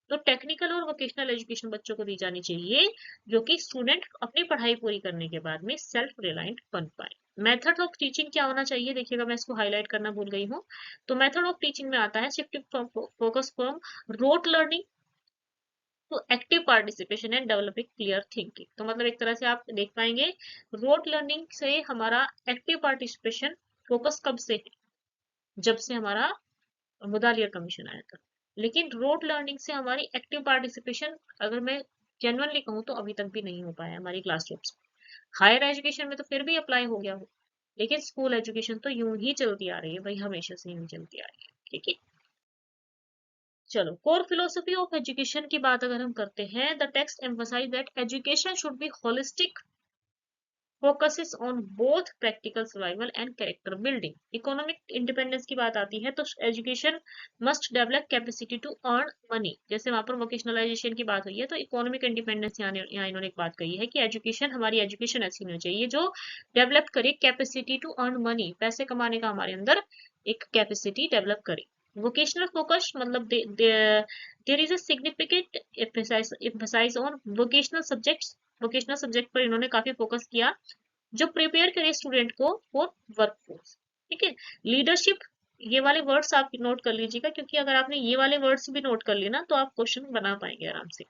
Speaker 1: तो टेक्निकल और वोकेशनल एजुकेशन बच्चों को दी जानी चाहिए, जो कि स्टूडेंट अपनी पढ़ाई पूरी करने के बाद में सेल्फ रिलायंट बन पाए। मेथड ऑफ टीचिंग क्या होना चाहिए, देखिएगा मैं इसको हाईलाइट करना भूल गई हूँ। तो मेथड ऑफ टीचिंग में आता है shifting focus from rote learning to active participation and developing clear thinking. तो मतलब एक तरह से आप देख पाएंगे, रोट लर्निंग से हमारा एक्टिव पार्टिसिपेशन फोकस कब से है, जब से हमारा मुदालियर कमीशन आया था। लेकिन रोट लर्निंग से हमारी एक्टिव पार्टिसिपेशन, अगर मैं जेन्युइनली कहूँ तो अभी तक भी नहीं हो पाया हमारी क्लासरूम्स में। हायर एजुकेशन में तो फिर भी अप्लाई हो गया हो, लेकिन स्कूल एजुकेशन तो यूं ही चलती आ रही है भाई, हमेशा से यूं चलती आ रही है। ठीक है, चलो कोर फिलोसफी ऑफ एजुकेशन की बात अगर हम करते हैं, the text emphasise that education should be holistic, focuses on both practical survival and character building. Economic independence की बात आती है तो education must develop capacity to earn money. जैसे वहां पर वोकेशनलाइजेशन की बात हुई है, तो इकोनॉमिक इंडिपेंडेंस यहाँ इन्होंने एक बात कही है कि एजुकेशन, हमारी एजुकेशन ऐसी होनी चाहिए जो डेवलप करे कैपेसिटी टू अर्न मनी, पैसे कमाने का हमारे अंदर एक कैपेसिटी डेवलप करे। वोकेशनल फोकस मतलब there is a significant emphasise on vocational subjects. Vocational subject पर इन्होंने काफी फोकस किया जो प्रिपेयर करे स्टूडेंट को फॉर वर्कफोर्स। ठीक है, लीडरशिप, ये वाले वर्ड्स आप नोट कर लीजिएगा, क्योंकि अगर आपने ये वाले वर्ड्स भी नोट कर लिए ना तो आप क्वेश्चन बना पाएंगे आराम से।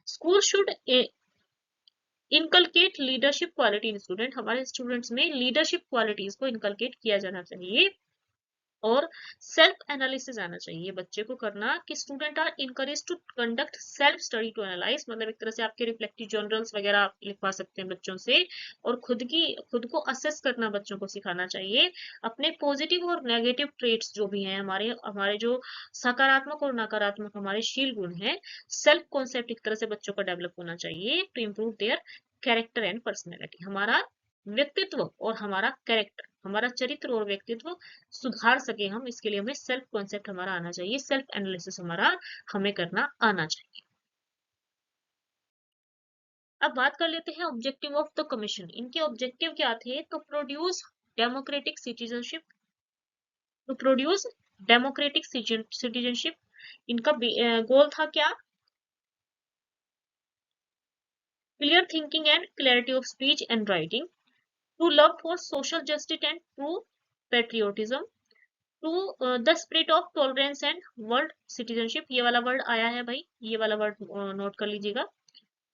Speaker 1: School should inculcate leadership quality in student, हमारे स्टूडेंट्स में लीडरशिप क्वालिटीज को इनकलकेट किया जाना चाहिए। और सेल्फ एनालिसिस आना चाहिए बच्चे को करना, कि student are encourage to conduct self study to analyse, मतलब एक तरह से आपके रिफ्लेक्टिव जर्नल्स वगैरह आप लिखवा सकते हैं बच्चों से, और खुद को असेस करना बच्चों को सिखाना चाहिए। अपने पॉजिटिव और नेगेटिव ट्रेट्स जो भी हैं, हमारे हमारे जो सकारात्मक और नकारात्मक हमारे शील गुण हैं, सेल्फ कॉन्सेप्ट एक तरह से बच्चों का डेवलप होना चाहिए to improve their character and personality. हमारा व्यक्तित्व और हमारा कैरेक्टर, हमारा चरित्र और व्यक्तित्व सुधार सके हम, इसके लिए हमें सेल्फ कॉन्सेप्ट हमारा आना चाहिए, सेल्फ एनालिसिस हमारा हमें करना आना चाहिए। अब बात कर लेते हैं ऑब्जेक्टिव ऑफ द कमीशन। इनके ऑब्जेक्टिव क्या थे, तो produce democratic citizenship, to produce democratic citizenship. इनका गोल था क्या, clear thinking and clarity of speech and writing, to love for social justice and true patriotism, to the spirit of tolerance and world citizenship. ये वाला word आया है भाई, ये वाला वर्ड नोट कर लीजिएगा।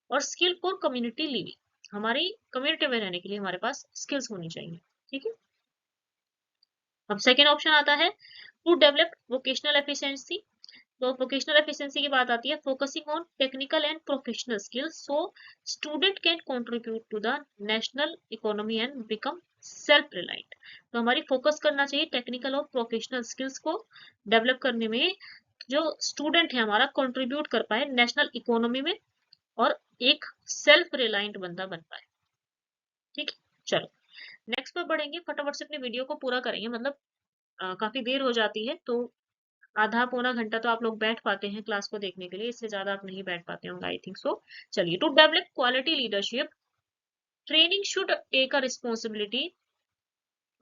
Speaker 1: और स्किल फॉर कम्युनिटी लिविंग, हमारी कम्युनिटी में रहने के लिए हमारे पास स्किल्स होनी चाहिए। ठीक है, अब सेकेंड ऑप्शन आता है टू डेवलप वोकेशनल एफिशिएंसी। तो वोकेशनल एफिशिएंसी की बात आती है, focusing on technical and professional skills so student can contribute to the national economy and become self reliant. तो हमारी फोकस करना चाहिए टेक्निकल और प्रोफेशनल स्किल्स को डेवलप करने में, जो स्टूडेंट है हमारा कंट्रीब्यूट कर पाए नेशनल इकोनॉमी में और एक सेल्फ रिलायंट बंदा बन पाए। ठीक है, चलो नेक्स्ट पर बढ़ेंगे, फटाफट से अपने वीडियो को पूरा करेंगे, मतलब काफी देर हो जाती है, तो आधा पौना घंटा तो आप लोग बैठ पाते हैं क्लास को देखने के लिए, इससे ज्यादा आप नहीं बैठ पाते होंगे आई थिंक सो। चलिए, to develop quality leadership, training should take a responsibility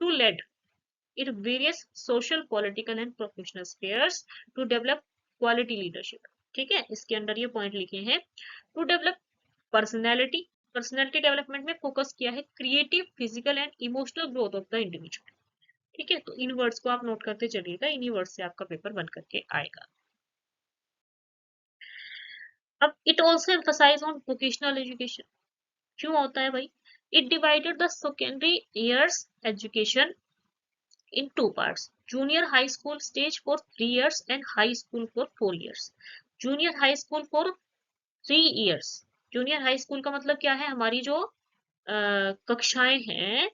Speaker 1: to lead in various social political and professional spheres to develop quality leadership. ठीक है, इसके अंदर ये पॉइंट लिखे हैं। To develop personality, personality development में फोकस किया है creative, physical and emotional growth of the individual. ठीक है, तो इन वर्ड्स को आप नोट करते चलिएगा, इन्हीं वर्ड्स से आपका पेपर बन करके आएगा। अब it also emphasise on vocational education, क्यों होता है भाई, it divided the secondary years education in two parts, junior high school stage for 3 years and high school for 4 years। junior high school for 3 years, junior high school का मतलब क्या है, हमारी जो कक्षाएं हैं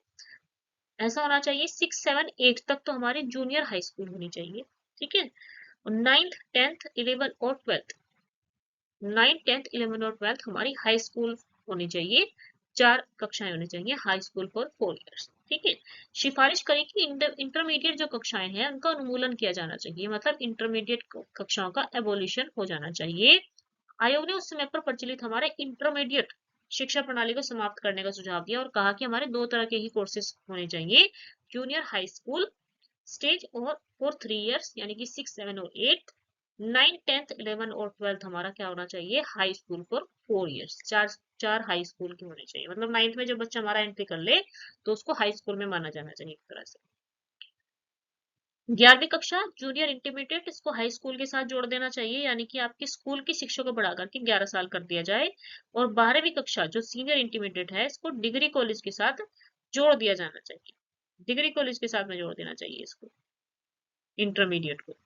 Speaker 1: ऐसा होना चाहिए 6, 7, 8 तक तो हमारी जूनियर हाई स्कूल होनी चाहिए, ठीक है। और 9th, 10th, 11 और 12th, 9th, 10th, 11 और 12th हमारी हाई स्कूल होनी चाहिए। 4 कक्षाएं होनी चाहिए हाई स्कूल फॉर 4 ईयर्स, ठीक है। सिफारिश करें कि इंटरमीडिएट जो कक्षाएं हैं उनका उन्मूलन किया जाना चाहिए, मतलब इंटरमीडिएट कक्षाओं का एबोलिशन हो जाना चाहिए। आयोग ने उस समय पर प्रचलित हमारे इंटरमीडिएट शिक्षा प्रणाली को समाप्त करने का सुझाव दिया और कहा कि हमारे 2 तरह के ही कोर्सेज होने चाहिए, जूनियर हाई स्कूल स्टेज और फॉर 3 इयर्स यानी कि 6, 7 और 8, 9, 10th, 11 और 12th हमारा क्या होना चाहिए, हाई स्कूल फॉर 4 इयर्स, चार चार हाई स्कूल की होनी चाहिए। मतलब 9th में जब बच्चा हमारा एंट्री कर ले तो उसको हाई स्कूल में माना जाना चाहिए एक तरह से। 11वीं कक्षा जूनियर इंटरमीडिएट इसको हाई स्कूल के साथ जोड़ देना चाहिए, यानी कि आपके स्कूल की शिक्षा को बढ़ा करके 11 साल कर दिया जाए। और 12वीं कक्षा जो सीनियर इंटरमीडिएट है इसको डिग्री कॉलेज के साथ जोड़ दिया जाना चाहिए, डिग्री कॉलेज के साथ में जोड़ देना चाहिए इसको, इंटरमीडिएट को।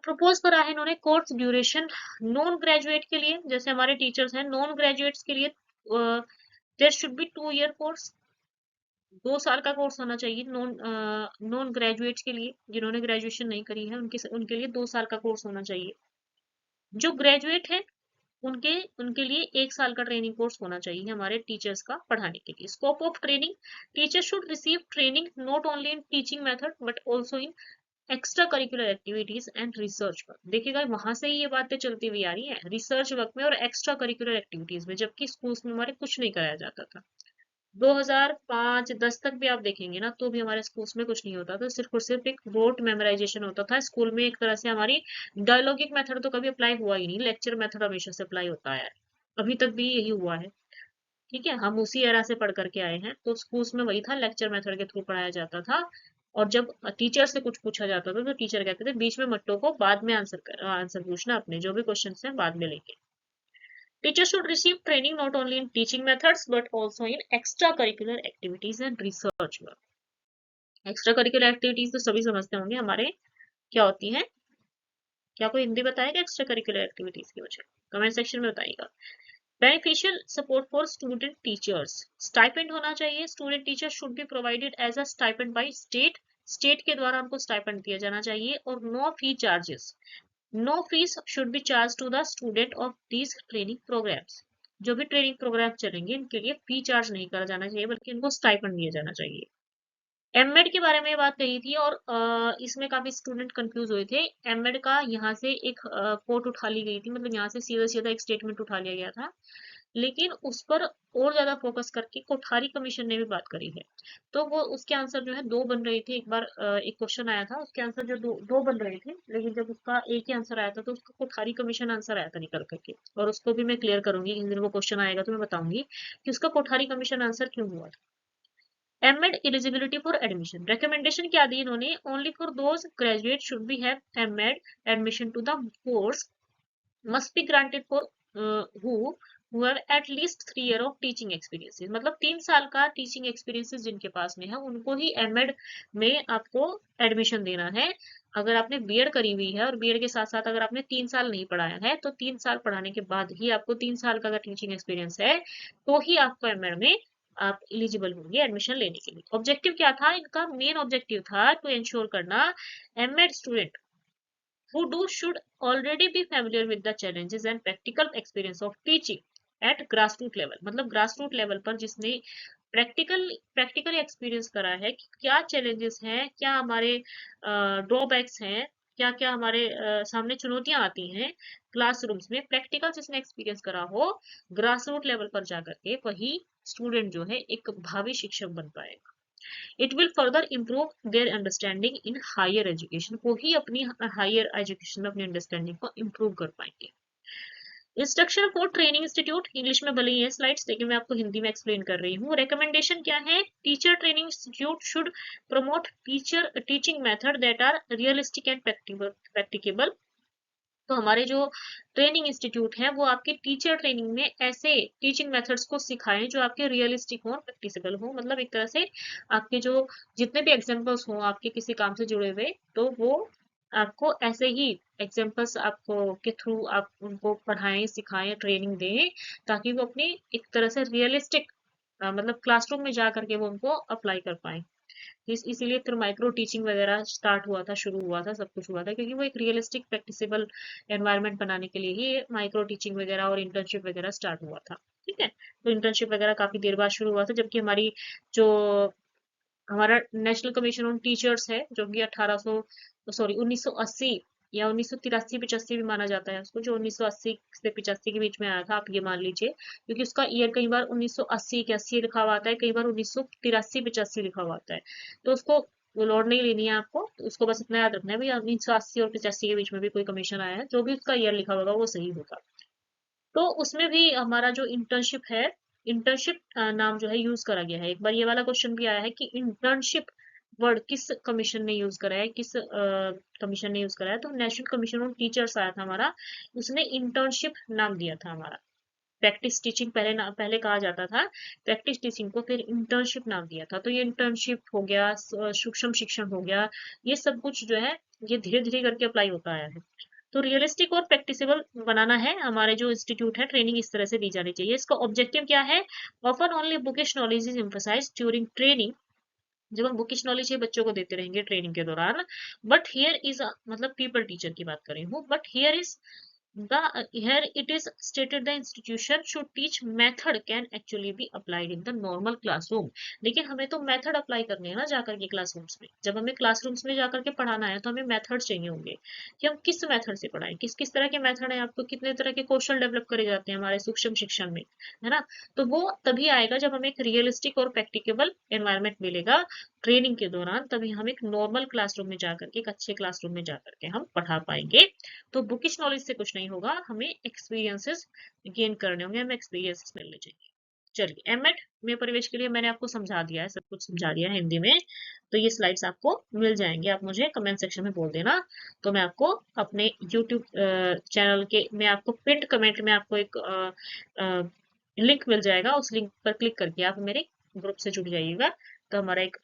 Speaker 1: प्रपोज करा है इन्होंने कोर्स ड्यूरेशन नॉन ग्रेजुएट के लिए, जैसे हमारे टीचर्स हैं नॉन ग्रेजुएट्स के लिए there should be 2 year course, 2 साल का कोर्स होना चाहिए नॉन नॉन ग्रेजुएट्स के लिए, जिन्होंने ग्रेजुएशन नहीं करी है उनके लिए 2 साल का कोर्स होना चाहिए। जो ग्रेजुएट है उनके उनके लिए 1 साल का ट्रेनिंग कोर्स होना चाहिए हमारे टीचर्स का पढ़ाने के लिए। Scope of training, teacher should receive training not only in teaching method but also in extra curricular activities and research work. देखिएगा वहां से ही ये बातें चलती हुई आ रही है, रिसर्च वर्क में और एक्स्ट्रा करिकुलर एक्टिविटीज में, जबकि स्कूल्स में हमारे कुछ नहीं कराया जाता था। 2005-10 तक भी आप देखेंगे ना तो भी हमारे स्कूल्स में कुछ नहीं होता था, सिर्फ और सिर्फ एक रोट मेमोराइजेशन होता था स्कूल में। एक तरह से हमारी डायलॉगिक मेथड तो कभी अप्लाई हुआ ही नहीं, लेक्चर मेथड हमेशा से अप्लाई होता है, अभी तक भी यही हुआ है, ठीक है। हम उसी एरा से पढ़ करके आए हैं, तो स्कूल्स में वही था, लेक्चर मेथड के थ्रू पढ़ाया जाता था। और जब टीचर से कुछ पूछा जाता था तो टीचर कहते थे बीच में मत टोको, बाद में आंसर पूछना, अपने जो भी क्वेश्चन है बाद में लेंगे। Teacher should receive training not only in teaching methods but also in extra curricular activities and research work. Extra curricular activities तो सभी समझते होंगे हमारे क्या होती है, क्या कोई हिंदी बताएगा एक्स्ट्रा करिकुलर एक्टिविटीज की वजह, कमेंट सेक्शन में बताइएगा। Beneficial support for student teachers, stipend होना चाहिए, student teacher should be provided as a stipend by state, state के द्वारा उनको स्टाइपेंड दिया जाना चाहिए। और no fee charges, no fees should be charge to the student of these training programmes. जो भी ट्रेनिंग प्रोग्राम चलेंगे इनके लिए फी चार्ज नहीं करा जाना चाहिए, बल्कि इनको स्टाइपेंड दिया जाना चाहिए। एमएड के बारे में बात कही थी और इसमें काफी स्टूडेंट कंफ्यूज हुए थे। एमएड का यहाँ से एक कोट उठा ली गई थी, मतलब यहाँ से सीधा सीधा एक स्टेटमेंट उठा लिया गया था, लेकिन उस पर और ज्यादा फोकस करके कोठारी कमीशन ने भी बात करी है। तो वो उसके आंसर जो है दो बन रहे थे, एक बार एक क्वेश्चन आया था उसके आंसर जो दो बन रहे थे, लेकिन जब उसका एक ही आंसर आया था तो उसका कोठारी कमीशन आंसर आया था निकल करके, और उसको भी मैं क्लियर करूंगी, इन दिन वो क्वेश्चन आएगा तो मैं बताऊंगी कि उसका कोठारी कमीशन आंसर क्यों हुआ था। MEd eligibility for admission, recommendation क्या दी इन्होंने, only for those graduate should be have MEd admission to the course must be granted for who have at least 3 year of teaching experiences, मतलब 3 साल का teaching experiences जिनके पास में है उनको ही एमएड में आपको एडमिशन देना है। अगर आपने बीएड करी हुई है और बीएड के साथ साथ अगर आपने 3 साल नहीं पढ़ाया है तो 3 साल पढ़ाने के बाद ही आपको 3 साल का अगर टीचिंग एक्सपीरियंस है तो ही आपको एमएड में आप एलिजिबल होंगे एडमिशन लेने के लिए। ऑब्जेक्टिव क्या था इनका, मेन ऑब्जेक्टिव था टू इंश्योर करना MEd student who do should already be familiar with the challenges and practical experience of teaching at grassroots level, मतलब grassroots level पर जिसने प्रैक्टिकल एक्सपीरियंस करा है कि क्या चैलेंजेस हैं, क्या हमारे ड्रॉबैक्स हैं, क्या क्या हमारे सामने चुनौतियां आती हैं क्लासरूम्स में, प्रैक्टिकल जिसने एक्सपीरियंस करा हो ग्रासरूट लेवल पर जाकर के, वही स्टूडेंट जो है एक भावी शिक्षक बन पाएगा। It will further improve their understanding in higher education, वो ही अपनी हायर एजुकेशन में अपनी अंडरस्टैंडिंग को इम्प्रूव कर पाएंगे। Instruction for training institute, English में भले ही है स्लाइड्स लेकिन मैं आपको हिंदी में एक्सप्लेन कर रही हूँ। रिकमेंडेशन क्या है, teacher training institute should promote teacher teaching method that are realistic and practicable. तो हमारे जो ट्रेनिंग इंस्टीट्यूट है वो आपके टीचर ट्रेनिंग में ऐसे टीचिंग मेथड्स को सिखाएं जो आपके रियलिस्टिक हो, प्रैक्टिसेबल हो, मतलब एक तरह से आपके जो जितने भी एग्जांपल्स हो आपके किसी काम से जुड़े हुए तो वो आपको ऐसे ही एग्जाम्पल्स आपको के थ्रू आप उनको पढ़ाएं, सिखाएं, ट्रेनिंग दें, ताकि वो अपनी एक तरह से रियलिस्टिक मतलब क्लासरूम में जा करके वो उनको अप्लाई कर पाए। इसीलिए फिर माइक्रो टीचिंग वगैरह स्टार्ट हुआ था, शुरू हुआ था, सब कुछ हुआ था, क्योंकि वो एक रियलिस्टिक प्रैक्टिसेबल एनवायरनमेंट बनाने के लिए ही माइक्रो टीचिंग वगैरह और इंटर्नशिप वगैरह स्टार्ट हुआ था। ठीक है, तो इंटर्नशिप वगैरह काफी देर बाद शुरू हुआ था, जबकि हमारी जो हमारा नेशनल कमीशन ऑन टीचर्स है, जो कि 1980 या 1983-85 भी माना जाता है उसको, जो 1980 से 85 के बीच में आया था, आप ये मान लीजिए, क्योंकि उसका ईयर कई बार 1980-81 लिखा हुआ आता है, कई बार 1983-85 लिखा हुआ आता है। तो उसको वो लोड नहीं लेनी है आपको, तो उसको बस इतना याद रखना है भाई 1980 और 85 के बीच में भी कोई कमीशन आया है, जो भी उसका ईयर लिखा होगा वो सही होगा। तो उसमें भी हमारा जो इंटर्नशिप है, इंटर्नशिप नाम जो है यूज करा गया है। एक बार ये वाला क्वेश्चन भी आया है कि इंटर्नशिप वर्ड किस कमीशन ने यूज करा है, किस कमीशन ने यूज करा है, तो नेशनल कमीशन ऑन टीचर्स आया था हमारा, उसने इंटर्नशिप नाम दिया था हमारा। प्रैक्टिस टीचिंग पहले कहा जाता था, प्रैक्टिस टीचिंग को फिर इंटर्नशिप नाम दिया था। तो ये इंटर्नशिप हो गया, सूक्ष्म शिक्षण हो गया, ये सब कुछ जो है ये धीरे धीरे करके अप्लाई होता आया है। तो रियलिस्टिक और प्रैक्टिसेबल बनाना है हमारे जो इंस्टीट्यूट है, ट्रेनिंग इस तरह से दी जानी चाहिए। इसका ऑब्जेक्टिव क्या है? Often only bookish knowledge is emphasised during training. जब हम बुकिश नॉलेज है बच्चों को देते रहेंगे ट्रेनिंग के दौरान, बट हियर इज मतलब पीपल टीचर की बात कर रही हूँ, but here is the here it is stated the institution should teach method can actually be applied in the normal classroom। लेकिन हमें तो मेथड अप्लाई करने हैं ना जाकर के क्लासरूम्स में। जब हमें क्लासरूम्स में जाकर के पढ़ाना है तो हमें मेथड चाहिए होंगे कि हम किस मेथड से पढ़ाएं, किस किस तरह के मेथड है, आपको कितने तरह के कौशल डेवलप करे जाते हैं हमारे सूक्ष्म शिक्षण में, है ना। तो वो तभी आएगा जब हमें एक रियलिस्टिक और प्रैक्टिकेबल एनवायरनमेंट मिलेगा ट्रेनिंग के दौरान, तभी हम एक नॉर्मल क्लासरूम में जाकर के, एक अच्छे क्लासरूम में जाकर के हम पढ़ा पाएंगे। तो बुकिश नॉलेज से कुछ नहीं होगा, हमें एक्सपीरियंसेस गेन करने होंगे, हमें एक्सपीरियंसेस मिलने चाहिए। चलिए, एमएड में प्रवेश के लिए मैंने आपको समझा दिया है, सब कुछ समझा दिया है हिंदी में। तो ये स्लाइड्स आपको मिल जाएंगे, आप मुझे कमेंट सेक्शन में बोल देना, तो मैं आपको अपने यूट्यूब चैनल के, मैं आपको पिंड कमेंट में आपको एक लिंक मिल जाएगा, उस लिंक पर क्लिक करके आप मेरे ग्रुप से जुड़ जाइएगा। तो हमारा एक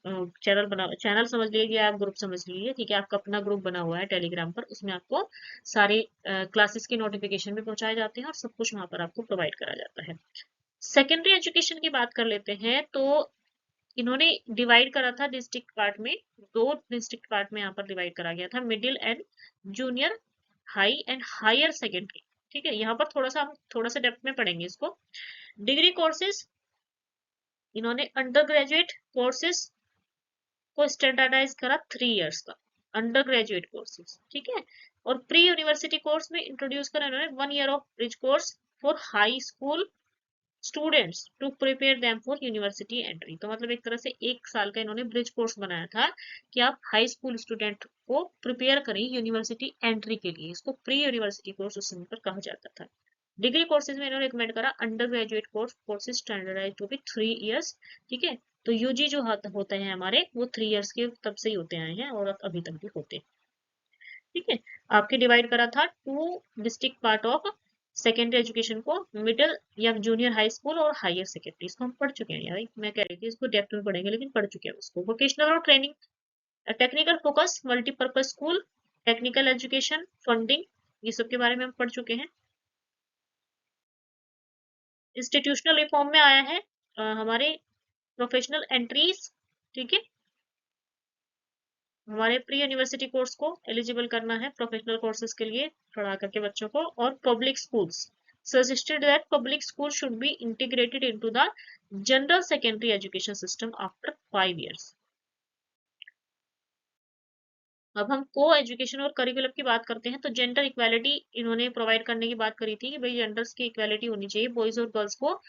Speaker 1: चैनल समझ लीजिए, आप ग्रुप समझ लीजिए, ठीक है। आपका अपना ग्रुप बना हुआ है टेलीग्राम पर, उसमें आपको सारे क्लासेस की नोटिफिकेशन भी पहुंचाए जाते हैं और सब कुछ वहां पर आपको प्रोवाइड करा जाता है। सेकेंडरी एजुकेशन की बात कर लेते हैं, तो इन्होंने डिवाइड करा था डिस्ट्रिक्ट पार्ट में, दो डिस्ट्रिक्ट पार्ट में यहाँ पर डिवाइड करा गया था, middle and junior high and higher secondary. ठीक है, यहाँ पर हम थोड़ा सा डेप्थ में पढ़ेंगे इसको। डिग्री कोर्सेज, इन्होंने अंडर ग्रेजुएट कोर्सेज को स्टैंडर्डाइज करा 3 इयर्स का, अंडर ग्रेजुएट कोर्सेज, ठीक है। और प्री यूनिवर्सिटी कोर्स में इंट्रोड्यूस करा इन्होंने 1 year of bridge course for high school students to prepare them for university entry. तो मतलब एक तरह से 1 साल का इन्होंने ब्रिज कोर्स बनाया था कि आप हाई स्कूल स्टूडेंट को प्रिपेयर करें यूनिवर्सिटी एंट्री के लिए। इसको प्री यूनिवर्सिटी कोर्स उस समय पर कहा जाता था। डिग्री कोर्सेज में इन्होंने रिकमेंड करा under graduate courses standardise to be 3 years. ठीक है, तो यूजी जो होते हैं हमारे, वो 3 इयर्स के तब से ही होते आए हैं और अभी तक भी होते हैं। ठीक है, आपके डिवाइड करा था to district part of secondary education को, मिडिल या जूनियर हाई स्कूल और हायर सेकेंडरी। इसको हम पढ़ चुके हैं यार, मैं कह रही थी इसको डेप्थ में पढ़ेंगे, लेकिन पढ़ चुके हैं उसको। वोकेशनल और training, technical focus, multipurpose school, technical education, funding, ये सब के बारे में हम पढ़ चुके हैं। इंस्टीट्यूशनल रिफॉर्म में आया है हमारे प्रोफेशनल एंट्रीज। ठीक है, हमारे प्री यूनिवर्सिटी कोर्स को एलिजिबल करना है प्रोफेशनल कोर्सेज के लिए पढ़ा करके बच्चों को। और public schools suggested that public schools should be integrated into the general secondary education system after 5 years। अब हम को एजुकेशन और करिकुलम की बात करते हैं, तो जेंडर इक्वालिटी इन्होंने प्रोवाइड करने की बात करी थी कि भाई जेंडर्स की इक्वालिटी होनी चाहिए, बॉयज और गर्ल्स को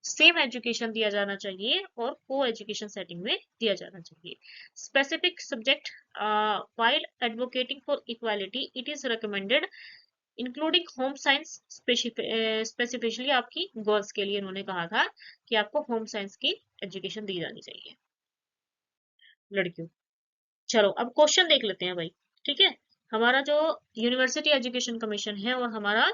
Speaker 1: सेम एजुकेशन दिया जाना चाहिए और को एजुकेशन सेटिंग में दिया जाना चाहिए। Specific subject, while advocating for equality it is recommended including home science, specifically आपकी गर्ल्स के लिए इन्होंने कहा था कि आपको होम साइंस की एजुकेशन दी जानी चाहिए लड़कियों। चलो अब क्वेश्चन देख लेते हैं भाई। ठीक है, हमारा जो यूनिवर्सिटी एजुकेशन कमीशन है और हमारा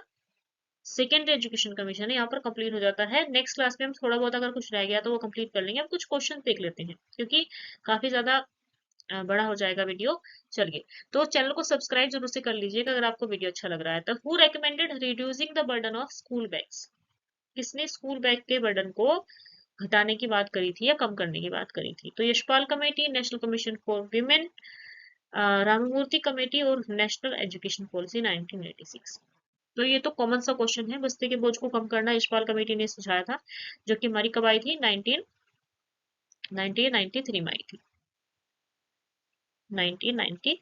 Speaker 1: सेकेंडरी एजुकेशन कमीशन है, यहाँ पर कंप्लीट हो जाता है। नेक्स्ट क्लास में हम थोड़ा बहुत अगर कुछ रह गया तो वो कंप्लीट कर लेंगे। हम कुछ क्वेश्चन देख लेते हैं, क्योंकि काफी ज्यादा बड़ा हो जाएगा वीडियो। चलिए, तो चैनल को सब्सक्राइब जरूर से कर लीजिएगा अगर आपको वीडियो अच्छा लग रहा है। तो who recommended reducing the burden of school bags? किसने स्कूल बैग के बर्डन को घटाने की बात करी थी या कम करने की बात करी थी? तो Yashpal committee, national commission for women, Ramamurti committee और नेशनल एजुकेशन पॉलिसी 1986। तो ये तो कॉमन सा क्वेश्चन है। बस्ते के बोझ को कम करना यशपाल कमेटी ने सुझाया था, जो कि हमारी कब आई थी? 1993 में आई थी। 1993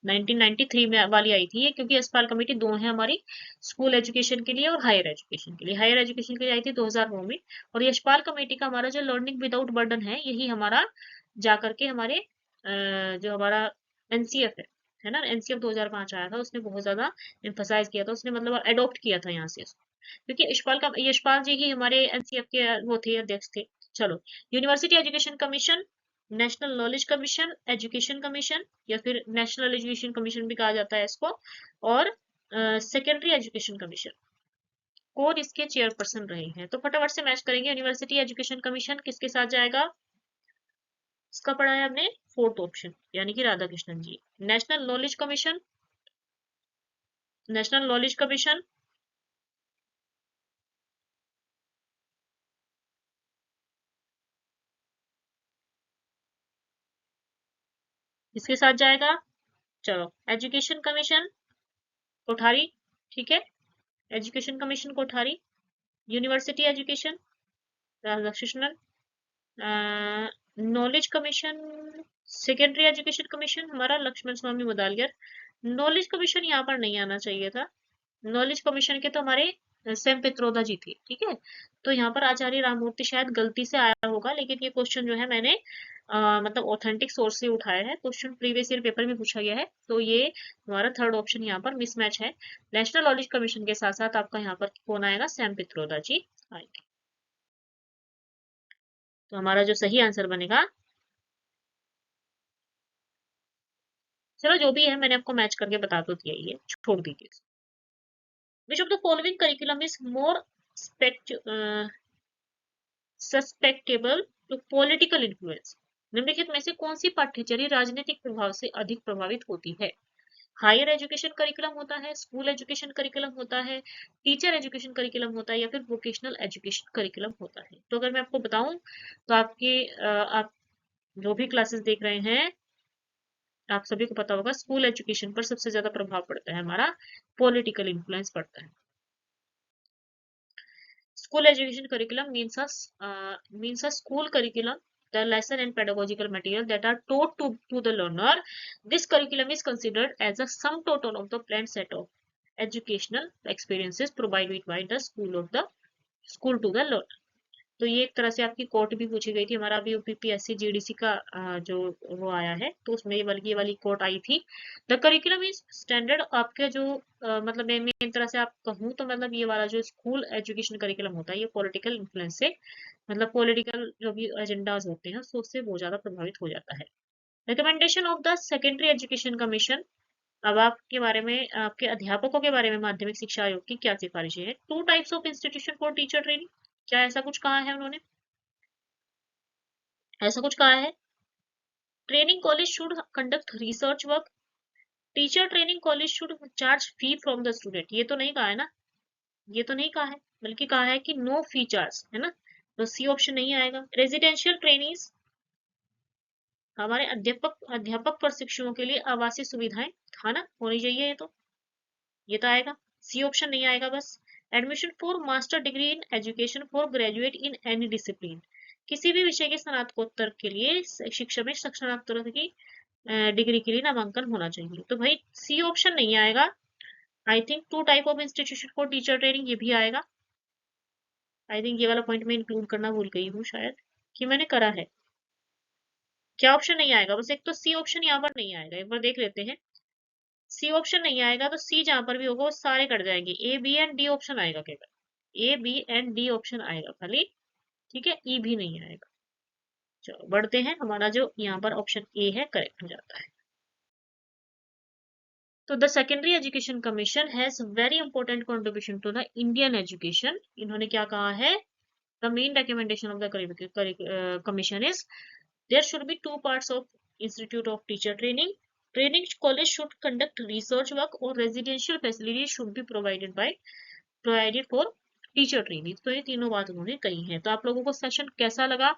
Speaker 1: 1993 में वाली आई थी ये, क्योंकि यशपाल कमेटी दो है हमारी, स्कूल एजुकेशन के लिए और हायर एजुकेशन के लिए। हायर एजुकेशन के लिए आई थी 2009 में, और यशपाल कमेटी का हमारा जो लर्निंग विदाउट बर्डन है, यही हमारा जाकर के हमारे जो हमारा एनसीएफ है ना, एनसीएफ 2005 आया था, उसने बहुत ज्यादा एम्फसाइज किया था, उसने मतलब अडॉप्ट किया था यहाँ से, क्योंकि यशपाल जी ही हमारे एनसीएफ के वो थे, अध्यक्ष थे। चलो, university education commission, national knowledge commission, education commission, या फिर नेशनल एजुकेशन कमीशन भी कहा जाता है इसको, और सेकेंडरी एजुकेशन कमीशन, कौन इसके चेयरपर्सन रहे हैं? तो फटाफट से मैच करेंगे। यूनिवर्सिटी एजुकेशन कमीशन किसके साथ जाएगा? इसका पढ़ा है हमने, फोर्थ ऑप्शन, यानी कि Radha Krishnan ji. National knowledge commission, national knowledge commission किसके साथ जाएगा? चलो, एजुकेशन कमीशन कोठारी, ठीक है, education commission Kothari. University education Radhakrishnan. Knowledge commission, secondary education commission हमारा लक्ष्मण स्वामी मुदालियर। नॉलेज कमीशन यहाँ पर नहीं आना चाहिए था। नॉलेज कमीशन के तो हमारे सैम पित्रोदा जी थे, ठीक है। तो यहाँ पर आचार्य राममूर्ति शायद गलती से आया होगा, लेकिन ये क्वेश्चन जो है मैंने मतलब ऑथेंटिक सोर्स से उठाया है, क्वेश्चन प्रीवियस ईयर पेपर में पूछा गया है, तो ये हमारा थर्ड ऑप्शन यहाँ पर मिसमैच है। नेशनल नॉलेज कमीशन के साथ साथ आपका यहाँ पर कौन आएगा? सैम पित्रोदा जी आएंगे। तो हमारा जो सही आंसर बनेगा, चलो जो भी है मैंने आपको मैच करके बता तो दिया, ये छोड़ दीजिए। Which of the following curriculum is more susceptible to political influence? निम्नलिखित में से कौन सी पाठ्यचर्या राजनीतिक प्रभाव से अधिक प्रभावित होती है? हायर एजुकेशन करिकुलम होता है, स्कूल एजुकेशन करिकुलम होता है, टीचर एजुकेशन करिकुलम होता है, या फिर वोकेशनल एजुकेशन करिकुलम होता है? तो अगर मैं आपको बताऊं, तो आप जो भी क्लासेस देख रहे हैं, आप सभी को पता होगा स्कूल एजुकेशन पर सबसे ज्यादा प्रभाव पड़ता है हमारा, पॉलिटिकल इन्फ्लुएंस पड़ता है। School education curriculum means a school curriculum, the lesson and pedagogical material that are taught to the learner. This curriculum is considered as a sum total of the planned set of educational experiences provided by the school to the learner. तो ये एक तरह से आपकी coat भी पूछी गई थी, हमारा अभी यूपीपीएससी जीडीसी का जो वो आया है, तो उसमें ये वाली कोट आई थी। द करिकुलम इज स्टैंडर्ड, आपके जो मतलब मैं एक तरह से आप कहूँ तो मतलब ये वाला जो स्कूल एजुकेशन करिकुलम होता है, ये पॉलिटिकल इन्फ्लुएंस से, मतलब पॉलिटिकल जो भी एजेंडाज होते हैं, तो उससे बहुत ज्यादा प्रभावित हो जाता है। Recommendation of the secondary education commission, अब आपके बारे में, आपके अध्यापकों के बारे में माध्यमिक शिक्षा आयोग की क्या सिफारिशें हैं? Two types of institution for teacher training, क्या ऐसा कुछ कहा है उन्होंने? ऐसा कुछ कहा है? Training college should conduct research work, teacher training college should charge fee from the student, ये तो नहीं कहा है ना, ये तो नहीं कहा है, बल्कि कहा है कि नो फी चार्ज, है ना, तो सी ऑप्शन नहीं आएगा। रेजिडेंशियल ट्रेनिंग, हमारे अध्यापक अध्यापक प्रशिक्षुओं के लिए आवासीय सुविधाएं, खाना होनी चाहिए, ये तो आएगा, सी ऑप्शन नहीं आएगा बस। Admission for master degree in education for graduate in any discipline, किसी भी विषय के स्नातकोत्तर के लिए शिक्षा में स्नातकोत्तर की डिग्री के लिए नामांकन होना चाहिए, तो भाई सी ऑप्शन नहीं आएगा। I think two type of institution for teacher training, ये भी आएगा। आई थिंक ये वाला पॉइंट मैं इंक्लूड करना भूल गई हूँ शायद, कि मैंने करा है। क्या ऑप्शन नहीं आएगा? बस एक तो सी ऑप्शन यहाँ पर नहीं आएगा, एक बार देख लेते हैं। सी ऑप्शन नहीं आएगा, तो सी जहां पर भी होगा वो सारे कट जाएंगे, A B and D option आएगा केवल, A B and D option आएगा खाली, ठीक है, ई भी नहीं आएगा। चलो बढ़ते हैं, हमारा जो यहाँ पर ऑप्शन ए है करेक्ट हो जाता है। तो the secondary education commission has very important contribution to the Indian education, इन्होंने क्या कहा है? The main recommendation of the commission is there should be two parts of Institute of Teacher Training. Training college should conduct research work or residential facilities should be provided for teacher training. तो ये तीनों बात उन्होंने कही है। तो आप लोगों को सेशन कैसा लगा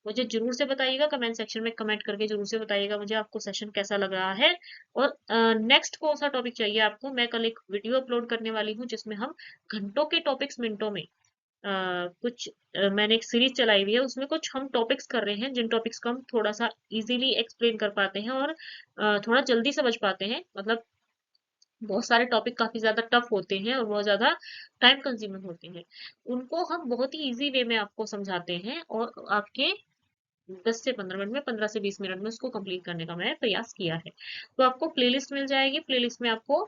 Speaker 1: मुझे जरूर से बताइएगा, कमेंट सेक्शन में कमेंट करके जरूर से बताइएगा मुझे आपको सेशन कैसा लग रहा है। और नेक्स्ट कौन सा टॉपिक चाहिए आपको, मैं कल एक वीडियो अपलोड करने वाली हूँ जिसमें हम घंटों के टॉपिक्स मिनटों में मैंने एक सीरीज चलाई हुई है, उसमें कुछ हम टॉपिक्स कर रहे हैं जिन टॉपिक्स को हम थोड़ा सा इजीली एक्सप्लेन कर पाते हैं और थोड़ा जल्दी समझ पाते हैं। मतलब बहुत सारे टॉपिक काफी ज्यादा टफ होते हैं और बहुत ज्यादा टाइम कंज्यूमिंग होते हैं, उनको हम बहुत ही इजी वे में आपको समझाते हैं और आपके 10 से 15 मिनट में, 15 से 20 मिनट में उसको कंप्लीट करने का मैंने प्रयास किया है। तो आपको प्लेलिस्ट मिल जाएगी, प्लेलिस्ट में आपको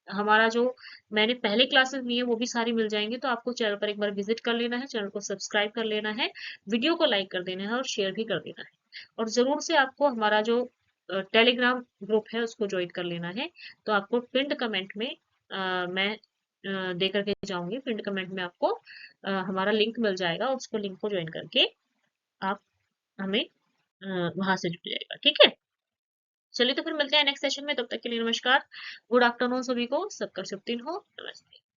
Speaker 1: हमारा जो मैंने पहले क्लासेस ली है वो भी सारी मिल जाएंगे। तो आपको चैनल पर एक बार विजिट कर लेना है, चैनल को सब्सक्राइब कर लेना है, वीडियो को लाइक कर देना है और शेयर भी कर देना है। और जरूर से आपको हमारा जो टेलीग्राम ग्रुप है उसको ज्वाइन कर लेना है। तो आपको पिंड कमेंट में मैं दे करके जाऊंगी, पिंड कमेंट में आपको हमारा लिंक मिल जाएगा, उसको लिंक को ज्वाइन करके आप हमें वहां से जुड़ जाएगा। ठीक है, चलिए तो फिर मिलते हैं नेक्स्ट सेशन में, तब तक के लिए नमस्कार, गुड आफ्टरनून सभी को, सबका शुभ दिन हो, नमस्ते।